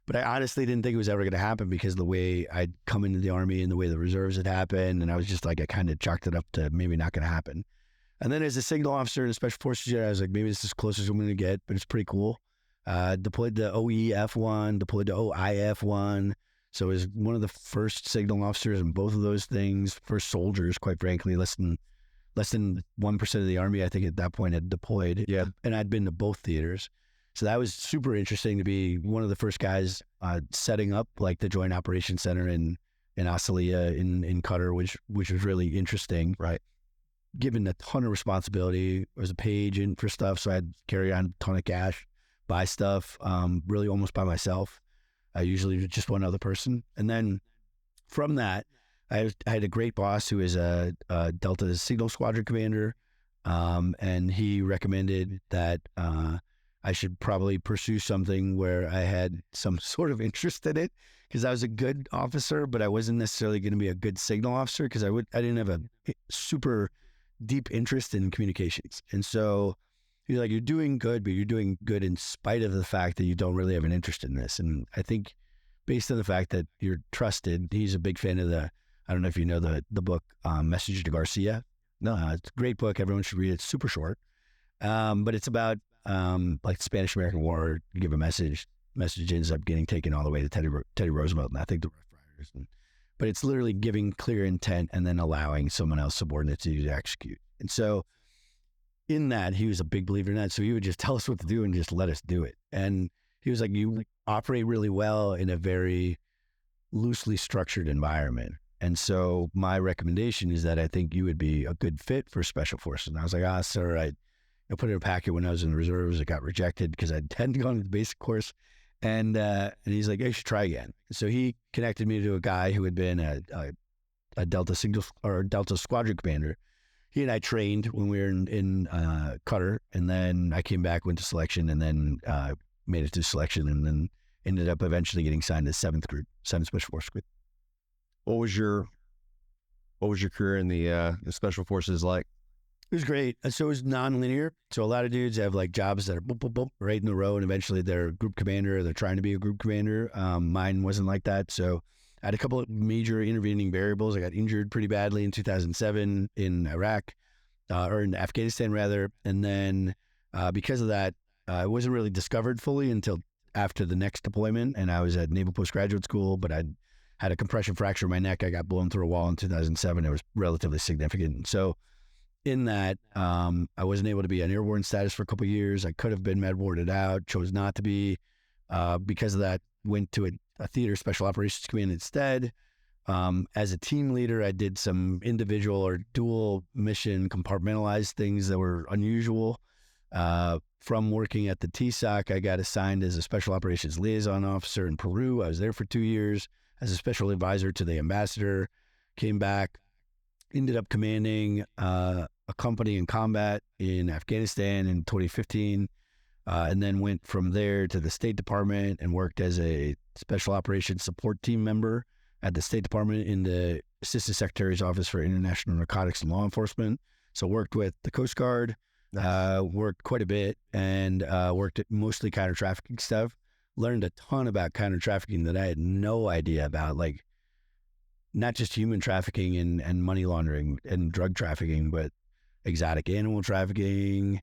but I honestly didn't think it was ever going to happen because of the way I'd come into the Army and the way the reserves had happened. And I was just like, I kind of chalked it up to maybe not going to happen. And then as a signal officer in a Special Forces unit, I was like, maybe this is as close as I'm going to get, but it's pretty cool. Deployed to OEF1, deployed to OIF1. So I was one of the first signal officers in both of those things, first soldiers, quite frankly. Less than 1% of the Army, I think, at that point had deployed. Yeah. And I'd been to both theaters. So that was super interesting to be one of the first guys setting up like the Joint Operations Center in Asalia in Qatar, which was really interesting. Right. Given a ton of responsibility. I was a pay agent for stuff, so I had to carry on a ton of cash, buy stuff, really almost by myself. Usually just one other person. And then from that, I had a great boss who is a Delta Signal Squadron commander, and he recommended that I should probably pursue something where I had some sort of interest in it, because I was a good officer, but I wasn't necessarily going to be a good signal officer because I didn't have a super deep interest in communications. And so he's like, you're doing good, but you're doing good in spite of the fact that you don't really have an interest in this. And I think based on the fact that you're trusted, he's a big fan of I don't know if you know the book, Message to Garcia. No, it's a great book. Everyone should read it. It's super short. But it's about like the Spanish-American War. You give a message ends up getting taken all the way to Teddy Roosevelt, and I think the Rough Riders. But it's literally giving clear intent and then allowing someone else subordinate to you to execute. And so in that, he was a big believer in that. So he would just tell us what to do and just let us do it. And he was like, you operate really well in a very loosely structured environment. And so my recommendation is that I think you would be a good fit for Special Forces. And I was like, sir, I put in a packet when I was in the reserves. It got rejected because I hadn't gone to the basic course. And he's like, you should try again. So he connected me to a guy who had been a Delta Signal or Delta Squadron commander. He and I trained when we were in Qatar, and then I came back, went to selection, and then made it to selection, and then ended up eventually getting signed to 7th Special Forces Group. What was your career in the Special Forces like? It was great. So it was non-linear. So a lot of dudes have like jobs that are boop, boop, boop, right in the row, and eventually they're a group commander, or they're trying to be a group commander. Mine wasn't like that. So I had a couple of major intervening variables. I got injured pretty badly in 2007 in Iraq, or in Afghanistan rather. And then because of that, it wasn't really discovered fully until after the next deployment. And I was at Naval Postgraduate School, but I had a compression fracture in my neck. I got blown through a wall in 2007. It was relatively significant. So in that, I wasn't able to be on airborne status for a couple of years. I could have been med warded out, chose not to be. Because of that, went to a theater special operations command instead. As a team leader, I did some individual or dual mission compartmentalized things that were unusual. From working at the TSOC, I got assigned as a special operations liaison officer in Peru. I was there for 2 years as a special advisor to the ambassador. Came back, ended up commanding a company in combat in Afghanistan in 2015, and then went from there to the State Department and worked as a special operations support team member at the State Department in the Assistant Secretary's Office for International Narcotics and Law Enforcement. So worked with the Coast Guard, worked quite a bit, and worked at mostly counter-trafficking stuff. Learned a ton about counter-trafficking that I had no idea about, like not just human trafficking and money laundering and drug trafficking, but exotic animal trafficking,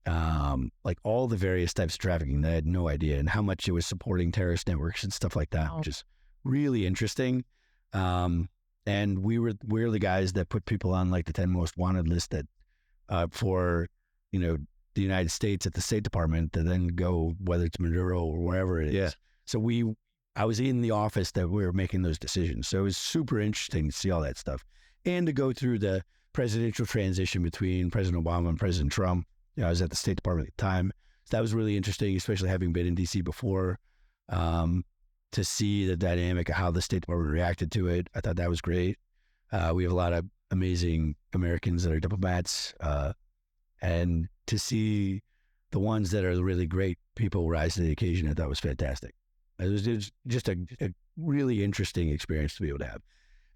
like all the various types of trafficking that I had no idea, and how much it was supporting terrorist networks and stuff like that, which is really interesting. And we're the guys that put people on like the 10 most wanted list that for the United States at the State Department to then go, whether it's Maduro or wherever it is. Yeah. So I was in the office that we were making those decisions. So it was super interesting to see all that stuff and to go through the presidential transition between President Obama and President Trump. I was at the State Department at the time. So that was really interesting, especially having been in DC before, to see the dynamic of how the State Department reacted to it. I thought that was great. We have a lot of amazing Americans that are diplomats, and to see the ones that are really great people rise to the occasion, I thought was fantastic. It was just a really interesting experience to be able to have.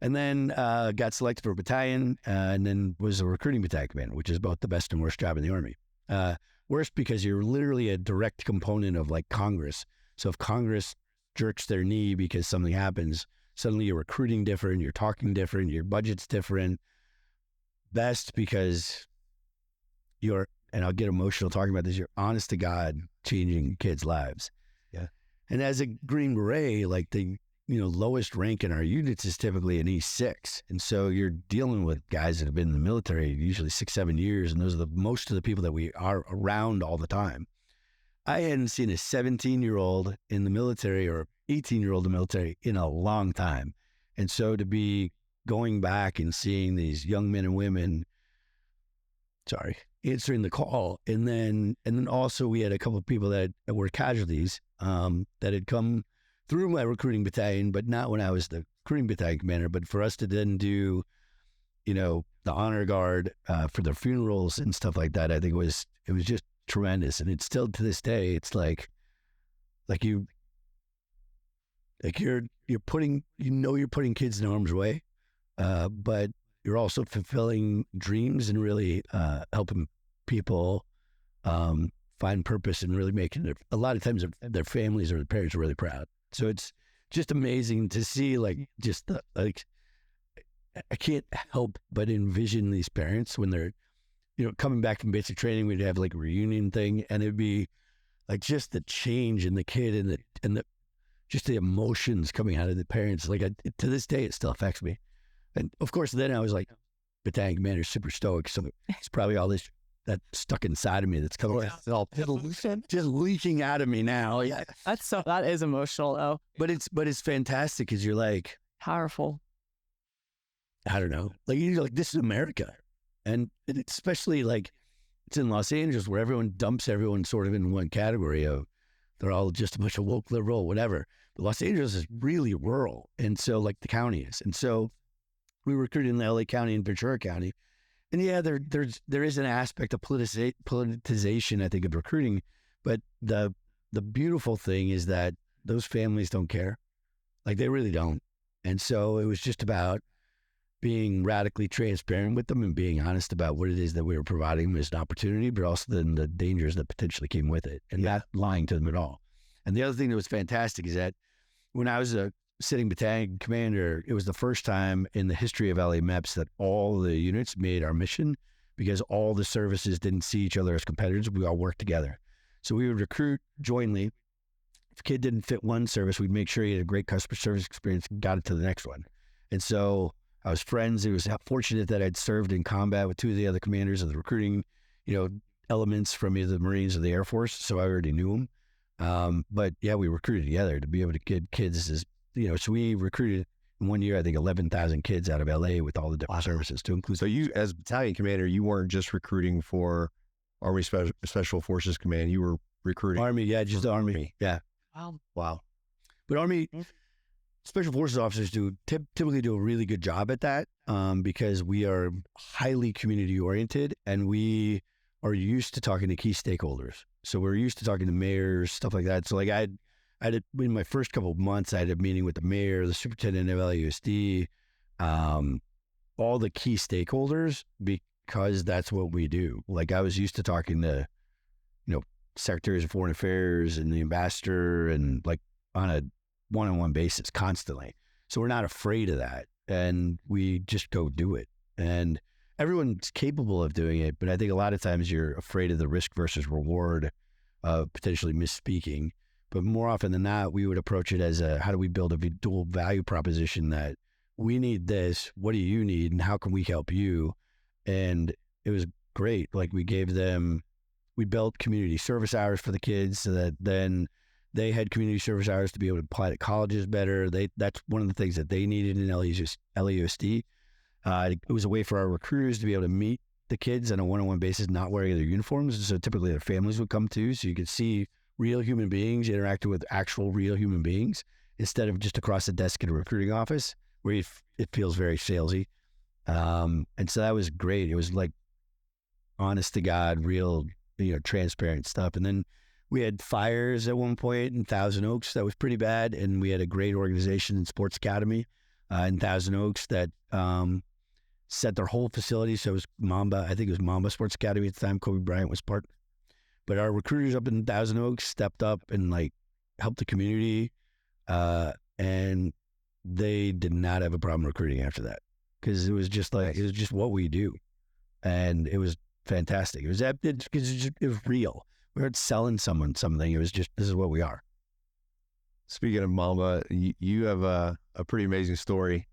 And then got selected for a battalion, and then was a recruiting battalion commander, which is both the best and worst job in the Army. Worst because you're literally a direct component of like Congress. So if Congress jerks their knee because something happens, suddenly you're recruiting different, you're talking different, your budget's different. Best because you're, and I'll get emotional talking about this, you're honest to God changing kids' lives. Yeah. And as a Green Beret, like the lowest rank in our units is typically an E6. And so you're dealing with guys that have been in the military usually 6-7 years. And those are most of the people that we are around all the time. I hadn't seen a 17-year-old in the military or 18-year-old in the military in a long time. And so to be going back and seeing these young men and women, answering the call. And then also we had a couple of people that were casualties that had come through my recruiting battalion, but not when I was the recruiting battalion commander, but for us to then do, the honor guard for their funerals and stuff like that. I think it was just tremendous. And it's still to this day, it's like you're putting, you're putting kids in harm's way, but you're also fulfilling dreams and really helping people find purpose and really making a lot of times their families or their parents are really proud. So it's just amazing to see, I can't help but envision these parents when they're, coming back from basic training. We'd have like a reunion thing, and it'd be like just the change in the kid and the just the emotions coming out of the parents. To this day, it still affects me. And of course, then I was like, battalion commander, super stoic. So it's probably all this that stuck inside of me that's coming out, just leaking out of me now. Yeah, that is emotional though. But it's fantastic because you're like powerful. I don't know, you're like, this is America, and especially it's in Los Angeles where everyone dumps everyone sort of in one category of they're all just a bunch of woke liberal, whatever. But Los Angeles is really rural, and so the county is, and so we recruited in the LA County and Ventura County. And yeah, there is an aspect of politicization, I think, of recruiting. But the beautiful thing is that those families don't care. They really don't. And so it was just about being radically transparent with them and being honest about what it is that we were providing them as an opportunity, but also then the dangers that potentially came with it, and not lying to them at all. And the other thing that was fantastic is that when I was a sitting battalion commander, it was the first time in the history of LA MEPS that all the units made our mission, because all the services didn't see each other as competitors. We all worked together. So we would recruit jointly. If a kid didn't fit one service, we'd make sure he had a great customer service experience and got it to the next one. And so I was friends. It was fortunate that I'd served in combat with two of the other commanders of the recruiting, elements from either the Marines or the Air Force. So I already knew them. But yeah, we recruited together to be able to get kids so we recruited in 1 year, I think 11,000 kids out of LA with all the different services to include. So you, as battalion commander, you weren't just recruiting for Army Special Forces Command. You were recruiting Army, just the Army. Yeah. Wow. But Army Special Forces officers typically do a really good job at that because we are highly community oriented and we are used to talking to key stakeholders. So we're used to talking to mayors, stuff like that. So I did in my first couple of months, I had a meeting with the mayor, the superintendent of LAUSD, all the key stakeholders, because that's what we do. I was used to talking to, secretaries of foreign affairs and the ambassador and on a one-on-one basis constantly. So we're not afraid of that. And we just go do it. And everyone's capable of doing it. But I think a lot of times you're afraid of the risk versus reward of potentially misspeaking. But more often than not, we would approach it as how do we build a dual value proposition that we need this, what do you need, and how can we help you? And it was great. We built community service hours for the kids so that then they had community service hours to be able to apply to colleges better. That's one of the things that they needed in LAUSD. It was a way for our recruiters to be able to meet the kids on a one-on-one basis, not wearing their uniforms. So typically their families would come too, so you could see real human beings interacting with actual real human beings instead of just across the desk in a recruiting office where it feels very salesy. And so that was great. It was honest to God, real, transparent stuff. And then we had fires at one point in Thousand Oaks. That was pretty bad. And we had a great organization in Sports Academy in Thousand Oaks that set their whole facility. So it was Mamba. I think it was Mamba Sports Academy at the time. Kobe Bryant was part. But our recruiters up in Thousand Oaks stepped up and helped the community. And they did not have a problem recruiting after that because it was just what we do. And it was fantastic. It was real. We weren't selling someone something. It was just, this is what we are. Speaking of Mamba, you have a pretty amazing story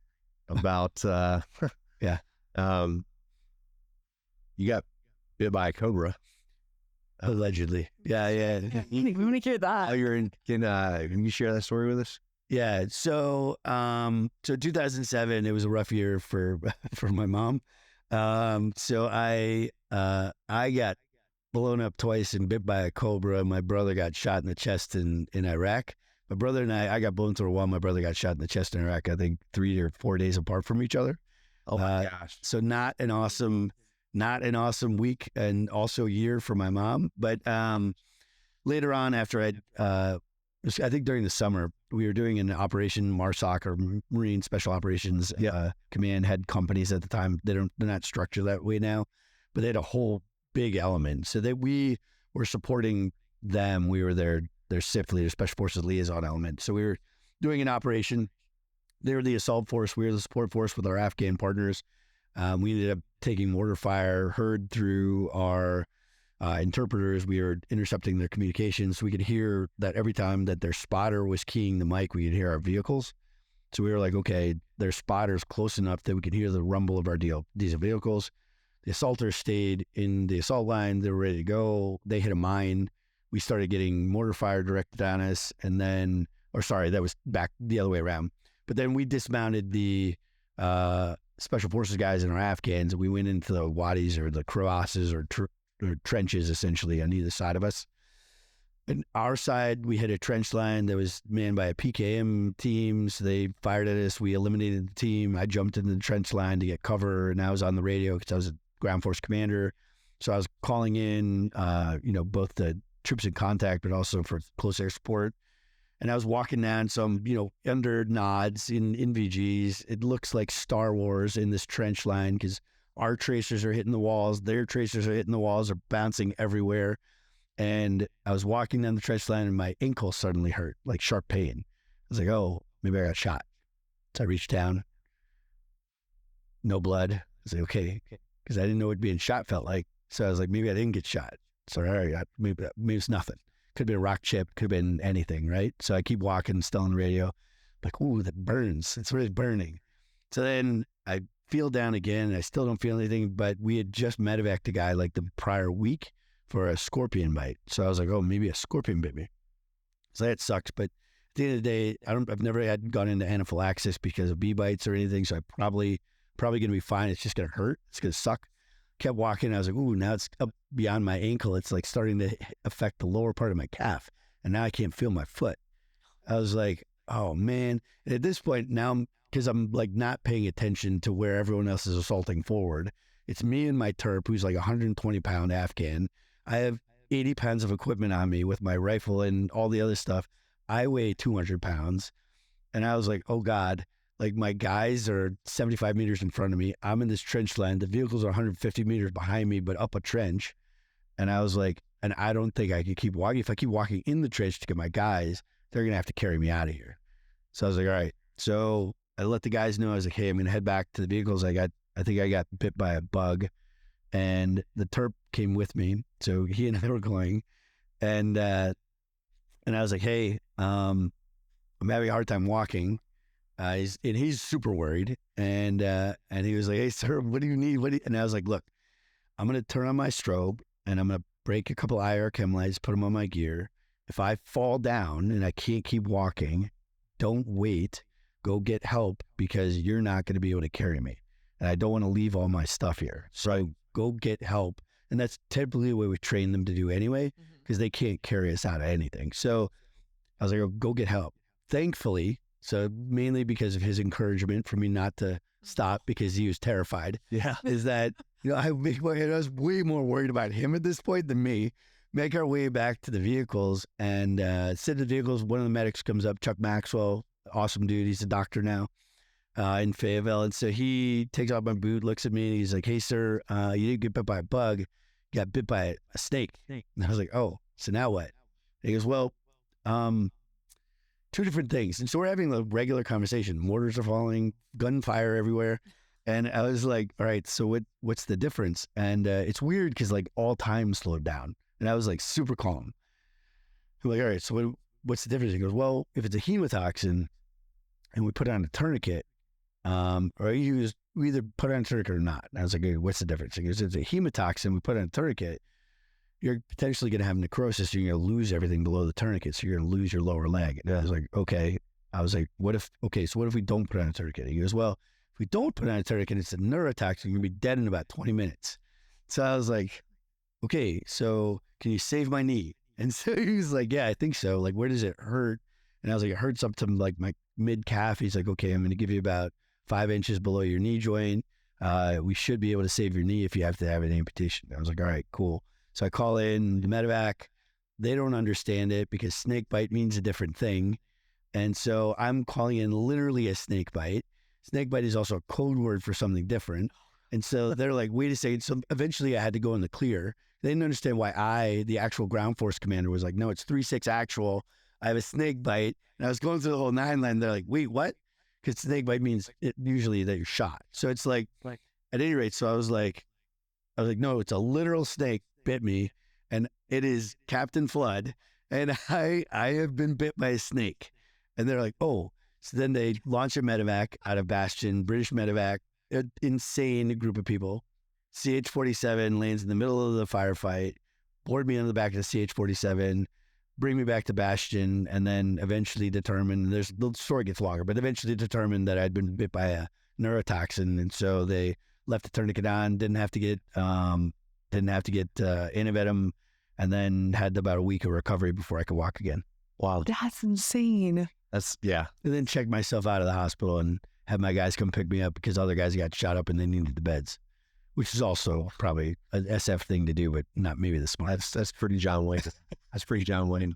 about, you got bit by a cobra. Allegedly. Yeah. We want to hear Oh, that. you're in. Can you share that story with us? Yeah. So 2007, it was a rough year for for my mom. So I got blown up twice and bit by a cobra. My brother got shot in the chest in Iraq. My brother and I got blown through a wall. My brother got shot in the chest in Iraq, I think 3 or 4 days apart from each other. Oh my gosh. So not an awesome week and also year for my mom. But later on, after I think during the summer, we were doing an Operation MARSOC, or Marine Special Operations Command, had companies at the time. They're not structured that way now, but they had a whole big element. So that we were supporting them. We were their SIF leader, Special Forces Liaison element. So we were doing an operation. They were the assault force. We were the support force with our Afghan partners. We ended up taking mortar fire, heard through our interpreters. We were intercepting their communications. We could hear that every time that their spotter was keying the mic, we could hear our vehicles. So we were like, okay, their spotter's close enough that we could hear the rumble of our diesel vehicles. The assaulters stayed in the assault line. They were ready to go. They hit a mine. We started getting mortar fire directed on us. And then, that was back the other way around. But then we dismounted the Special Forces guys and our Afghans. And we went into the wadis or the crevasses or trenches, essentially, on either side of us. On our side, we had a trench line that was manned by a PKM team. So they fired at us. We eliminated the team. I jumped into the trench line to get cover, and I was on the radio because I was a ground force commander. So I was calling in, both the troops in contact, but also for close air support. And I was walking down some, under nods in VGs. It looks like Star Wars in this trench line because our tracers are hitting the walls. Their tracers are hitting the walls, are bouncing everywhere. And I was walking down the trench line and my ankle suddenly hurt, like sharp pain. I was like, oh, maybe I got shot. So I reached down. No blood. I was like, okay. Because I didn't know what being shot felt like. So I was like, maybe I didn't get shot. So all right, maybe it's nothing. Could have been a rock chip, could have been anything, right? So I keep walking, still on the radio. Like, ooh, that burns. It's really burning. So then I feel down again. I still don't feel anything, but we had just medevaced a guy like the prior week for a scorpion bite. So I was like, oh, maybe a scorpion bit me. So that sucks. But at the end of the day, I've never gone into anaphylaxis because of bee bites or anything. So I probably going to be fine. It's just going to hurt. It's going to suck. Kept walking. I was like, ooh, now it's up beyond my ankle. It's like starting to affect the lower part of my calf. And now I can't feel my foot. I was like, oh man. And at this point now, because I'm like not paying attention to where everyone else is assaulting forward, it's me and my Terp, who's like 120-pound Afghan. I have 80 pounds of equipment on me with my rifle and all the other stuff. I weigh 200 pounds. And I was like, oh God, like my guys are 75 meters in front of me. I'm in this trench line. The vehicles are 150 meters behind me, but up a trench. And I was like, and I don't think I could keep walking. If I keep walking in the trench to get my guys, they're going to have to carry me out of here. So I was like, all right. So I let the guys know. I was like, hey, I'm going to head back to the vehicles. I think I got bit by a bug, and the Terp came with me. So he and I were going, and I was like, hey, I'm having a hard time walking. He's super worried, and he was like, hey, sir, what do you need? And I was like, look, I'm going to turn on my strobe, and I'm going to break a couple IR chem lights, put them on my gear. If I fall down and I can't keep walking, don't wait. Go get help because you're not going to be able to carry me. And I don't want to leave all my stuff here. So go get help. And that's typically the way we train them to do anyway, because they can't carry us out of anything. So I was like, oh, go get help. Thankfully, so mainly because of his encouragement for me not to stop because he was terrified. Yeah. Is that, I was way more worried about him at this point than me. Make our way back to the vehicles and sit in the vehicles. One of the medics comes up, Chuck Maxwell, awesome dude. He's a doctor now in Fayetteville. And so he takes off my boot, looks at me, and he's like, hey, sir, you didn't get bit by a bug. You got bit by a snake. And I was like, oh, so now what? And he goes, well, two different things. And so we're having a regular conversation. Mortars are falling, gunfire everywhere. And I was like, all right, so what's the difference? And it's weird because like all time slowed down. And I was like super calm. I'm like, all right, so what's the difference? He goes, well, if it's a hemotoxin and we put on a tourniquet, or we either put on a tourniquet or not. And I was like, hey, what's the difference? He goes, if it's a hemotoxin, we put on a tourniquet. you're potentially going to have necrosis. You're going to lose everything below the tourniquet. So you're going to lose your lower leg. And I was like, okay. I was like, what if we don't put on a tourniquet? He goes, well, if we don't put on a tourniquet, it's a neurotoxin. You're going to be dead in about 20 minutes. So I was like, okay, so can you save my knee? And so he was like, yeah, I think so. Like, where does it hurt? And I was like, it hurts up to like my mid calf. He's like, okay, I'm going to give you about 5 inches below your knee joint. We should be able to save your knee if you have to have an amputation. I was like, all right, cool. So I call in the medevac. They don't understand it because snake bite means a different thing. And so I'm calling in literally a snake bite. Snake bite is also a code word for something different. And so they're like, wait a second. So eventually I had to go in the clear. They didn't understand why I, the actual ground force commander, was like, no, it's 3-6 actual. I have a snake bite. And I was going through the whole 9 line. They're like, wait, what? Because snake bite means usually that you're shot. So it's like, at any rate, so I was like, no, it's a literal snake bit me. And it is Captain Flood. And I have been bit by a snake. And they're like, oh. So then they launch a medevac out of Bastion, British medevac, an insane group of people. CH-47 lands in the middle of the firefight, board me on the back of the CH-47, bring me back to Bastion, and then eventually determine, the story gets longer, but eventually determined that I'd been bit by a neurotoxin. And so they left the tourniquet on, didn't have to get antivenom, and then had about a week of recovery before I could walk again. Wow. That's insane. Yeah. And then checked myself out of the hospital and had my guys come pick me up because other guys got shot up and they needed the beds, which is also probably an SF thing to do, but not maybe the smartest. That's pretty John Wayne. That's pretty John Wayne.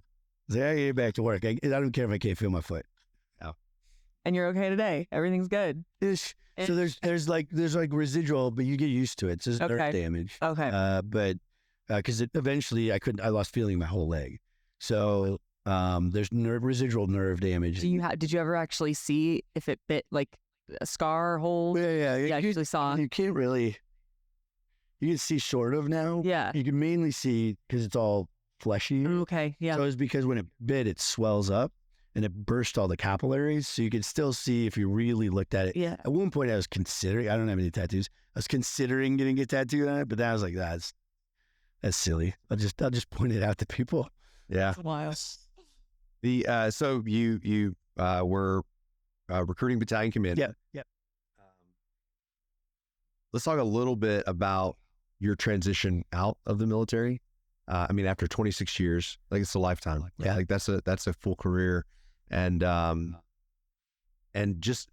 So I get back to work. I don't care if I can't feel my foot. Oh. And you're okay today. Everything's good. So there's like residual, but you get used to it. It's just nerve damage. Okay. But because eventually I lost feeling in my whole leg. So there's residual nerve damage. Did you ever actually see if it bit like a scar hole? Yeah. I actually saw. You can't really. You can see sort of now. Yeah. You can mainly see because it's all fleshy. Okay. Yeah. So it's because when it bit, it swells up and it burst all the capillaries. So you can still see if you really looked at it. Yeah. At one point I was considering, I don't have any tattoos. I was considering getting a tattoo on it, but then I was like, that's silly. I'll just point it out to people. Yeah. Wow. So you were recruiting battalion commander. Yeah. Let's talk a little bit about your transition out of the military. I mean, after 26 years, like it's a lifetime. Yeah. Like that's a full career. And just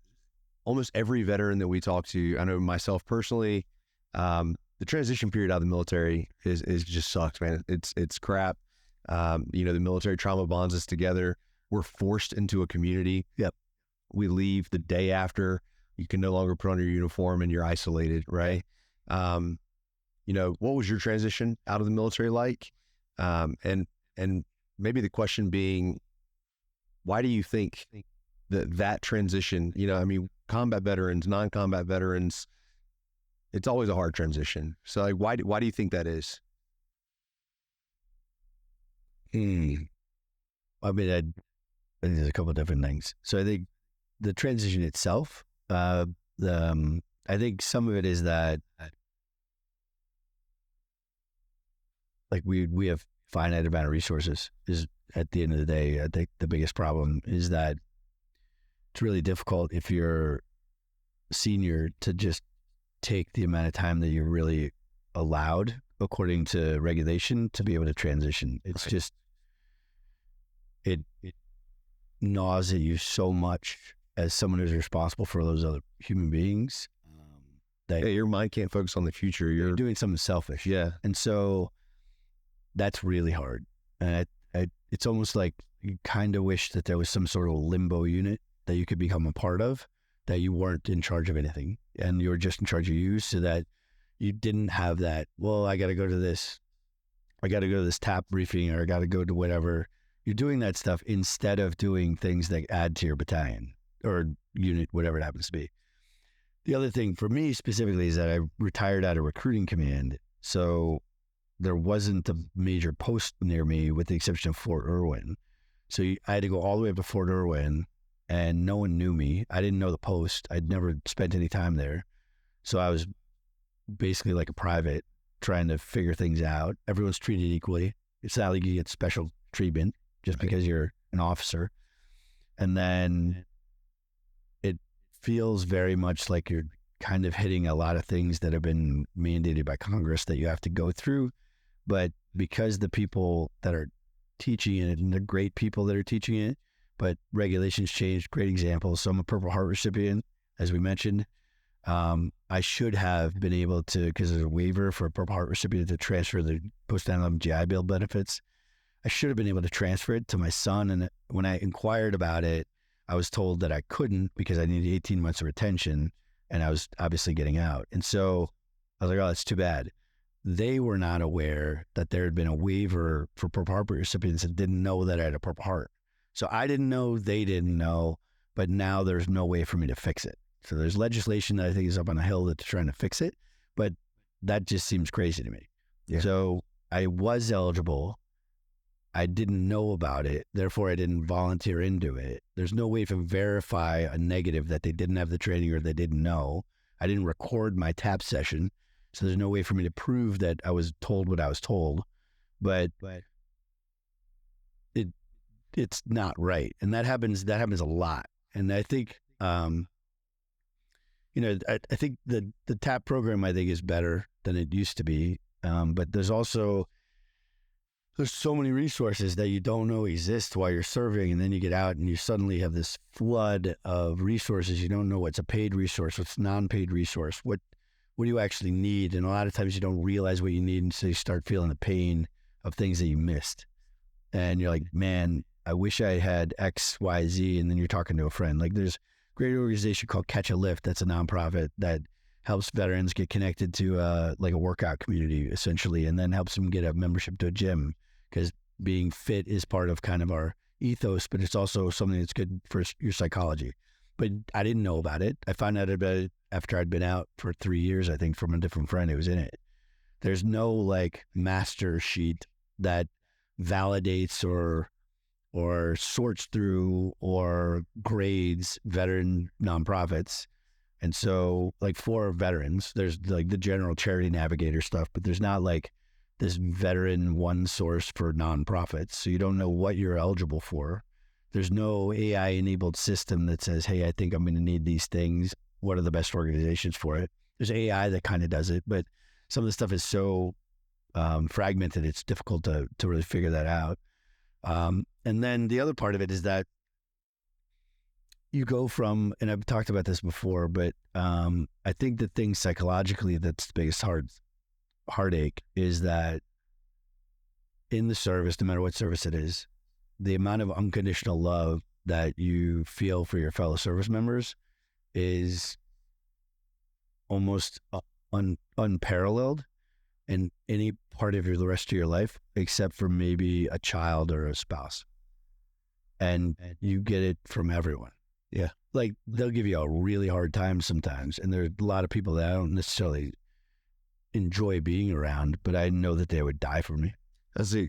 almost every veteran that we talk to, I know myself personally, the transition period out of the military is just sucks, man. It's crap. The military trauma bonds us together. We're forced into a community. Yep. We leave the day after. You can no longer put on your uniform and you're isolated, right? What was your transition out of the military like? And maybe the question being, why do you think that transition, combat veterans, non-combat veterans, it's always a hard transition. So like, why do you think that is? I mean, there's a couple of different things. So I think the transition itself, I think some of it is that like we have finite amount of resources. Is at the end of the day, I think the biggest problem is that it's really difficult if you're senior to just take the amount of time that you're really allowed according to regulation to be able to transition. It's right. Just it gnaws at you so much as someone who's responsible for those other human beings that your mind can't focus on the future. You're doing something selfish. Yeah. And so that's really hard. And it's almost like you kind of wish that there was some sort of limbo unit that you could become a part of, that you weren't in charge of anything and you were just in charge of you, so that you didn't have that, well, I got to go to this TAP briefing, or I got to go to whatever. You're doing that stuff instead of doing things that add to your battalion or unit, whatever it happens to be. The other thing for me specifically is that I retired out of recruiting command. So there wasn't a major post near me with the exception of Fort Irwin. So I had to go all the way up to Fort Irwin and no one knew me. I didn't know the post. I'd never spent any time there. So I was basically like a private trying to figure things out. Everyone's treated equally. It's not like you get special treatment just because you're an officer. And then it feels very much like you're kind of hitting a lot of things that have been mandated by Congress that you have to go through. But because the people that are teaching it, and they're great people that are teaching it, but regulations changed, great examples. So I'm a Purple Heart recipient, as we mentioned. I should have been able to, because there's a waiver for a Purple Heart recipient to transfer the post-9/11 GI Bill benefits. I should have been able to transfer it to my son. And when I inquired about it, I was told that I couldn't because I needed 18 months of retention and I was obviously getting out. And so I was like, oh, that's too bad. They were not aware that there had been a waiver for Purple Heart recipients and didn't know that I had a Purple Heart. So I didn't know, they didn't know, but now there's no way for me to fix it. So there's legislation that I think is up on a hill that's trying to fix it, but that just seems crazy to me. Yeah. So I was eligible. I didn't know about it. Therefore, I didn't volunteer into it. There's no way to verify a negative that they didn't have the training or they didn't know. I didn't record my TAP session. So there's no way for me to prove that I was told what I was told. But it's not right. And that happens a lot. And I think, I think the TAP program, I think, is better than it used to be. But there's so many resources that you don't know exist while you're serving. And then you get out and you suddenly have this flood of resources. You don't know what's a paid resource, what's non-paid resource, what do you actually need? And a lot of times you don't realize what you need until you start feeling the pain of things that you missed. And you're like, man, I wish I had X, Y, Z. And then you're talking to a friend. Like there's a great organization called Catch a Lift. That's a nonprofit that helps veterans get connected to like a workout community essentially, and then helps them get a membership to a gym, because being fit is part of kind of our ethos, but it's also something that's good for your psychology. But I didn't know about it. I found out about it after I'd been out for 3 years, I think, from a different friend who was in it. There's no like master sheet that validates or sorts through or grades veteran nonprofits. And so like for veterans, there's like the general charity navigator stuff, but there's not like this veteran one source for nonprofits. So you don't know what you're eligible for. There's no AI enabled system that says, hey, I think I'm going to need these things. What are the best organizations for it? There's AI that kind of does it, but some of the stuff is so fragmented, it's difficult to really figure that out. And then the other part of it is that you go from, and I've talked about this before, but I think the thing psychologically that's the biggest heartache is that in the service, no matter what service it is, the amount of unconditional love that you feel for your fellow service members is almost unparalleled in any part of the rest of your life, except for maybe a child or a spouse. And you get it from everyone. Yeah. Like they'll give you a really hard time sometimes. And there's a lot of people that I don't necessarily enjoy being around, but I know that they would die for me. I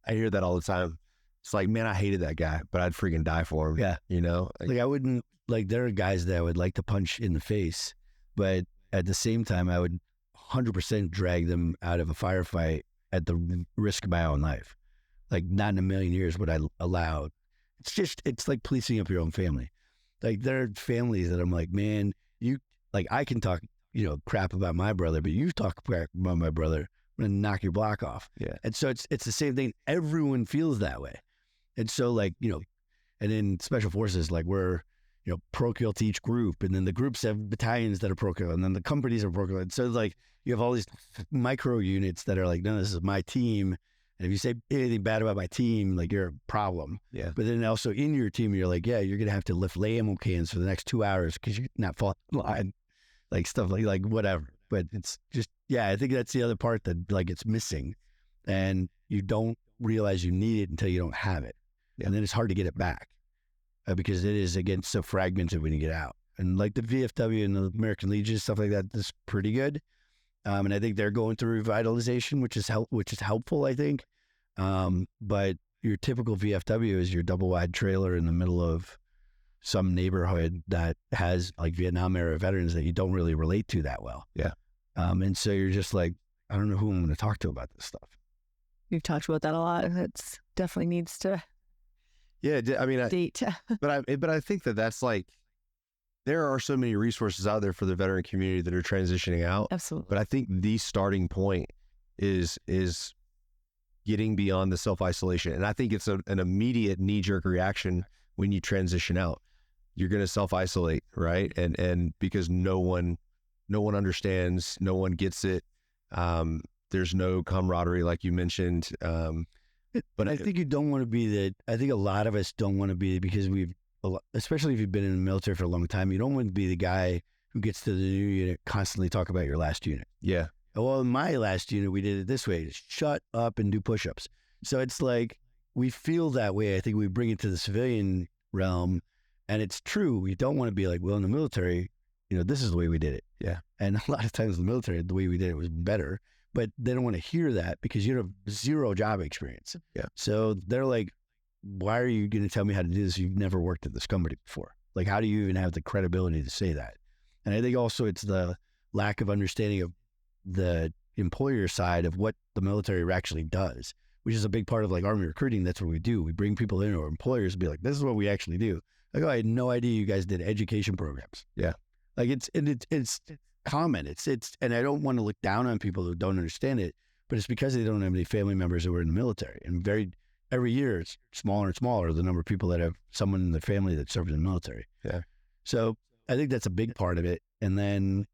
hear that all the time. It's like, man, I hated that guy, but I'd freaking die for him. Yeah. You know? Like I wouldn't, like there are guys that I would like to punch in the face, but at the same time, I would 100% drag them out of a firefight at the risk of my own life. Like not in a million years would I allow. It's like policing up your own family. Like there are families that I'm like, man, I can talk, crap about my brother, but you talk crap about my brother, I'm going to knock your block off. Yeah. And so it's the same thing. Everyone feels that way. And so like, and in special forces, like we're, parochial to each group. And then the groups have battalions that are parochial, and then the companies are parochial. And so like you have all these micro units that are like, no, this is my team. And if you say anything bad about my team, like you're a problem. Yeah. But then also in your team, you're like, yeah, you're going to have to lift ammo cans for the next 2 hours because you're not falling in line, like stuff like whatever. But it's just, yeah, I think that's the other part that like it's missing, and you don't realize you need it until you don't have it. Yeah. And then it's hard to get it back because it is, again, so fragmented when you get out. And like the VFW and the American Legion, stuff like that, that's pretty good. And I think they're going through revitalization, which is helpful, I think. But your typical VFW is your double wide trailer in the middle of some neighborhood that has like Vietnam era veterans that you don't really relate to that well. Yeah. And so you're just like, I don't know who I'm going to talk to about this stuff. We've talked about that a lot. It's definitely needs to I mean, date. but I think that's like, there are so many resources out there for the veteran community that are transitioning out. Absolutely. But I think the starting point is getting beyond the self-isolation. And I think it's an immediate knee-jerk reaction when you transition out. You're going to self-isolate, right? And because no one understands, no one gets it. There's no camaraderie, like you mentioned. But I think you don't want to be that. I think a lot of us don't want to be, because especially if you've been in the military for a long time, you don't want to be the guy who gets to the new unit constantly talk about your last unit. Yeah. Well, in my last unit, we did it this way: just shut up and do push-ups. So it's like we feel that way. I think we bring it to the civilian realm, and it's true. We don't want to be like, well, in the military, this is the way we did it. Yeah. And a lot of times in the military, the way we did it was better, but they don't want to hear that because you have zero job experience. Yeah. So they're like, why are you going to tell me how to do this? You've never worked at this company before. Like, how do you even have the credibility to say that? And I think also it's the lack of understanding of the employer side of what the military actually does, which is a big part of like Army recruiting. That's what we do. We bring people in, or employers be like, this is what we actually do. Like, oh, I had no idea you guys did education programs. Yeah. Like it's common. And I don't want to look down on people who don't understand it, but it's because they don't have any family members who are in the military. And every year it's smaller and smaller, the number of people that have someone in their family that served in the military. Yeah. So I think that's a big part of it. And then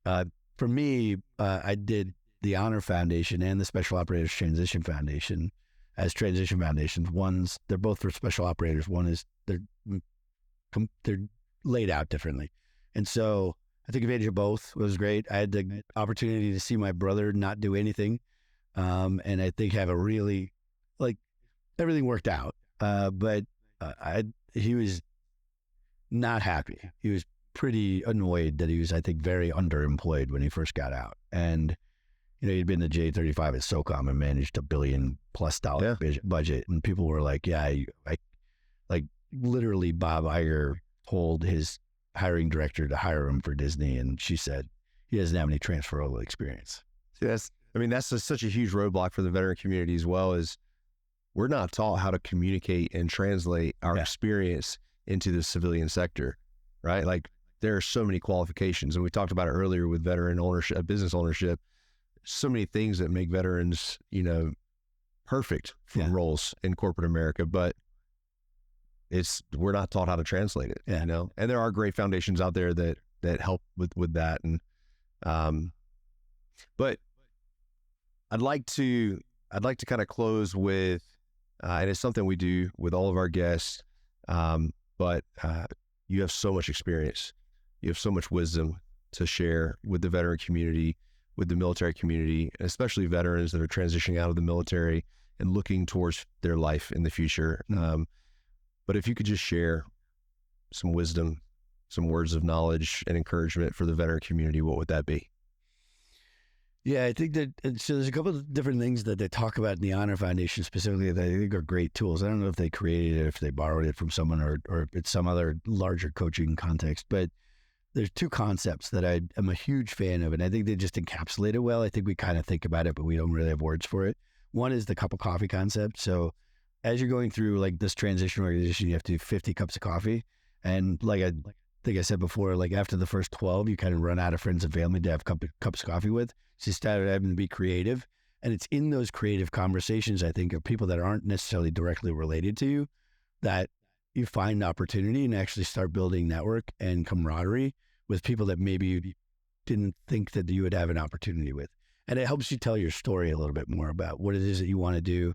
for me, I did the Honor Foundation and the Special Operators Transition Foundation as transition foundations. They're both for special operators. One is they're laid out differently. And so I took advantage of both. It was great. I had the opportunity to see my brother not do anything. And I think have a really, everything worked out. But he was not happy. He was pretty annoyed that he was, I think, very underemployed when he first got out. And, he'd been the J-35 at SOCOM and managed $1 billion+ budget. And people were like, yeah, I literally Bob Iger told his hiring director to hire him for Disney. And she said, he doesn't have any transferable experience. See, that's such a huge roadblock for the veteran community as well, is we're not taught how to communicate and translate our experience into the civilian sector, right? Like, there are so many qualifications, and we talked about it earlier with veteran ownership, business ownership, so many things that make veterans, perfect for roles in corporate America, but we're not taught how to translate it, and there are great foundations out there that help with that. And, but I'd like to kind of close with, and it's something we do with all of our guests, but you have so much experience. You have so much wisdom to share with the veteran community, with the military community, and especially veterans that are transitioning out of the military and looking towards their life in the future. But if you could just share some wisdom, some words of knowledge and encouragement for the veteran community, what would that be? Yeah, I think that, so there's a couple of different things that they talk about in the Honor Foundation specifically that I think are great tools. I don't know if they created it, if they borrowed it from someone, or if it's some other larger coaching context, but there's two concepts that I am a huge fan of, and I think they just encapsulate it well. I think we kind of think about it, but we don't really have words for it. One is the cup of coffee concept. So as you're going through like this transition organization, you have to do 50 cups of coffee. And like I think I said before, like after the first 12, you kind of run out of friends and family to have cups of coffee with. So you started having to be creative. And it's in those creative conversations, I think, of people that aren't necessarily directly related to you, that you find opportunity and actually start building network and camaraderie with people that maybe you didn't think that you would have an opportunity with. And it helps you tell your story a little bit more about what it is that you want to do.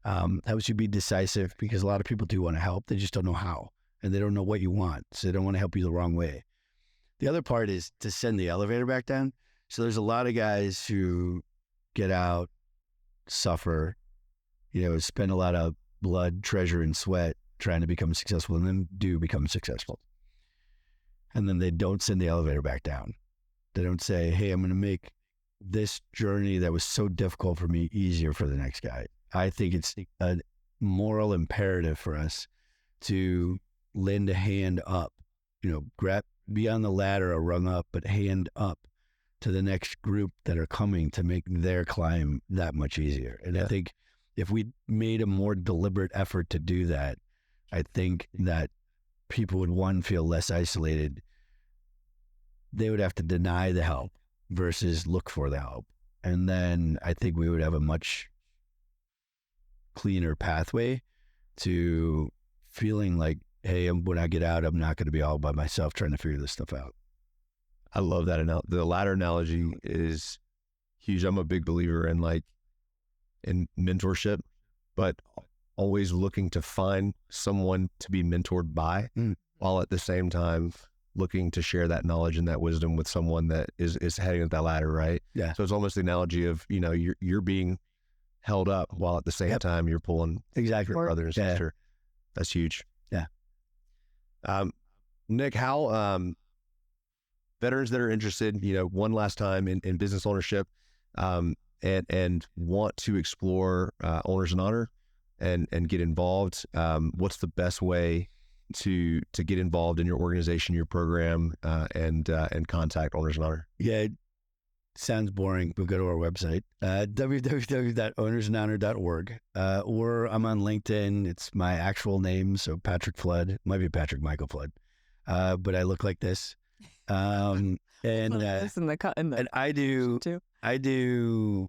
Helps you be decisive, because a lot of people do want to help. They just don't know how, and they don't know what you want. So they don't want to help you the wrong way. The other part is to send the elevator back down. So there's a lot of guys who get out, suffer, spend a lot of blood, treasure, and sweat trying to become successful, and then do become successful. And then they don't send the elevator back down. They don't say, hey, I'm going to make this journey that was so difficult for me easier for the next guy. I think it's a moral imperative for us to lend a hand up, be on the ladder a rung up, but hand up to the next group that are coming to make their climb that much easier. And I think if we made a more deliberate effort to do that, I think that people would, one, feel less isolated. They would have to deny the help versus look for the help. And then I think we would have a much cleaner pathway to feeling like, hey, when I get out, I'm not going to be all by myself trying to figure this stuff out. I love that. The latter analogy is huge. I'm a big believer in mentorship, but always looking to find someone to be mentored by, while at the same time looking to share that knowledge and that wisdom with someone that is heading up that ladder, right? Yeah. So it's almost the analogy of, you're being held up while at the same time you're pulling Exactly. your brother and sister. That's huge. Yeah. Nick, how veterans that are interested, one last time in business ownership, and want to explore Owners in Honor and get involved, what's the best way to get involved in your organization, your program, and contact Owners in Honor? Yeah, it sounds boring, but go to our website, www.ownersinhonor.org, or I'm on LinkedIn. It's my actual name, so Patrick Flood. It might be Patrick Michael Flood, but I look like this. And I do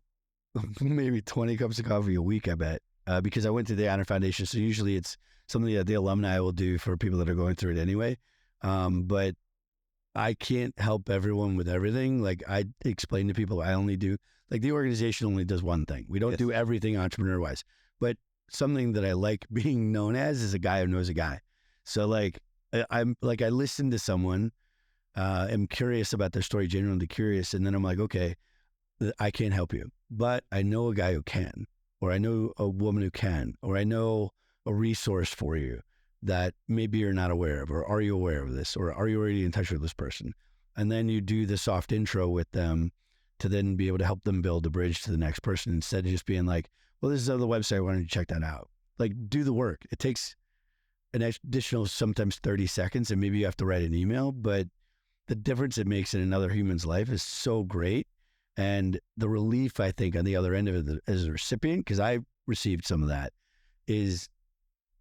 maybe 20 cups of coffee a week, I bet, because I went to the Honor Foundation. So usually it's something that the alumni will do for people that are going through it anyway. But I can't help everyone with everything. Like, I explain to people, I only do, like, the organization only does one thing. We don't do everything entrepreneur wise, but something that I like being known as is a guy who knows a guy. So like, I listen to someone, am curious about their story, genuinely curious. And then I'm like, okay, I can't help you, but I know a guy who can, or I know a woman who can, or I know a resource for you that maybe you're not aware of, or are you aware of this, or are you already in touch with this person? And then you do the soft intro with them to then be able to help them build a bridge to the next person, instead of just being like, well, this is on the website, why don't you check that out? Like, do the work. It takes an additional, sometimes 30 seconds, and maybe you have to write an email, but the difference it makes in another human's life is so great. And the relief, I think, on the other end of it as a recipient, because I received some of that, is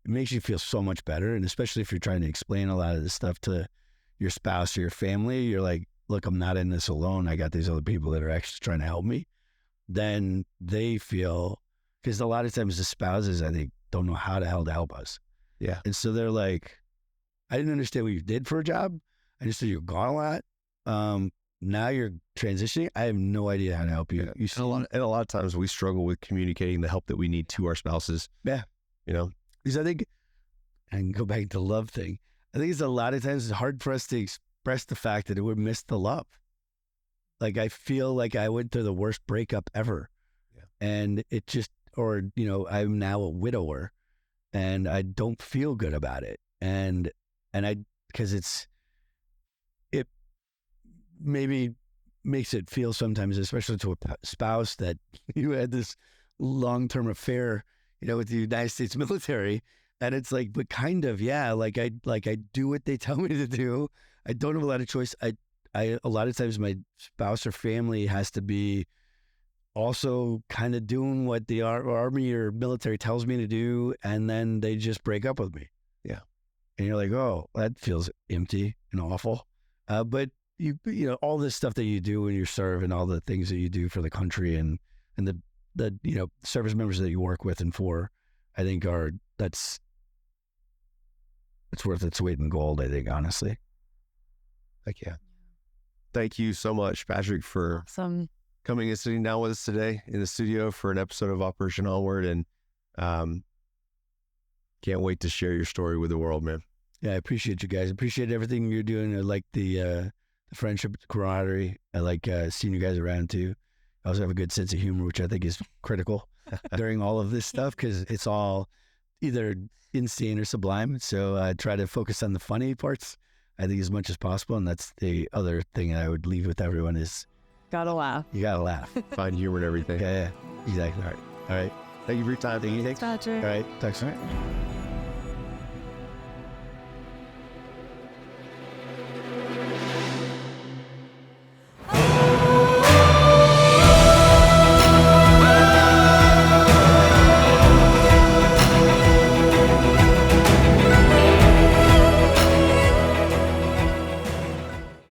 it makes you feel so much better. And especially if you're trying to explain a lot of this stuff to your spouse or your family, you're like, look, I'm not in this alone. I got these other people that are actually trying to help me. Then they feel, because a lot of times the spouses, I think, don't know how the hell to help us. Yeah. And so they're like, I didn't understand what you did for a job. I just knew you're gone a lot. Now you're transitioning. I have no idea how to help you. Yeah. And a lot of times we struggle with communicating the help that we need to our spouses. Yeah. Because I think, and go back to the love thing, I think it's a lot of times it's hard for us to express the fact that we missed the love. Like, I feel like I went through the worst breakup ever. Yeah. And it just, or, I'm now a widower and I don't feel good about it. And because it maybe makes it feel sometimes, especially to a spouse, that you had this long-term affair, with the United States military. And it's like, but kind of, yeah, like I do what they tell me to do. I don't have a lot of choice. I a lot of times my spouse or family has to be also kind of doing what the army or military tells me to do. And then they just break up with me. Yeah. And you're like, oh, that feels empty and awful. But you all this stuff that you do when you serve, and all the things that you do for the country, and the service members that you work with and for, I think it's worth its weight in gold, I think, honestly. Heck yeah. Thank you so much, Patrick, for coming and sitting down with us today in the studio for an episode of Operation Onward, and can't wait to share your story with the world, man. Yeah, I appreciate you guys. I appreciate everything you're doing. I like the friendship, the camaraderie. I like seeing you guys around too. I also have a good sense of humor, which I think is critical during all of this stuff, because it's all either insane or sublime. So I try to focus on the funny parts, I think, as much as possible. And that's the other thing I would leave with everyone is, gotta laugh. You gotta laugh. Find humor in everything. Yeah, exactly. All right. Thank you for your time. Thanks, Patrick. All right. Talk soon.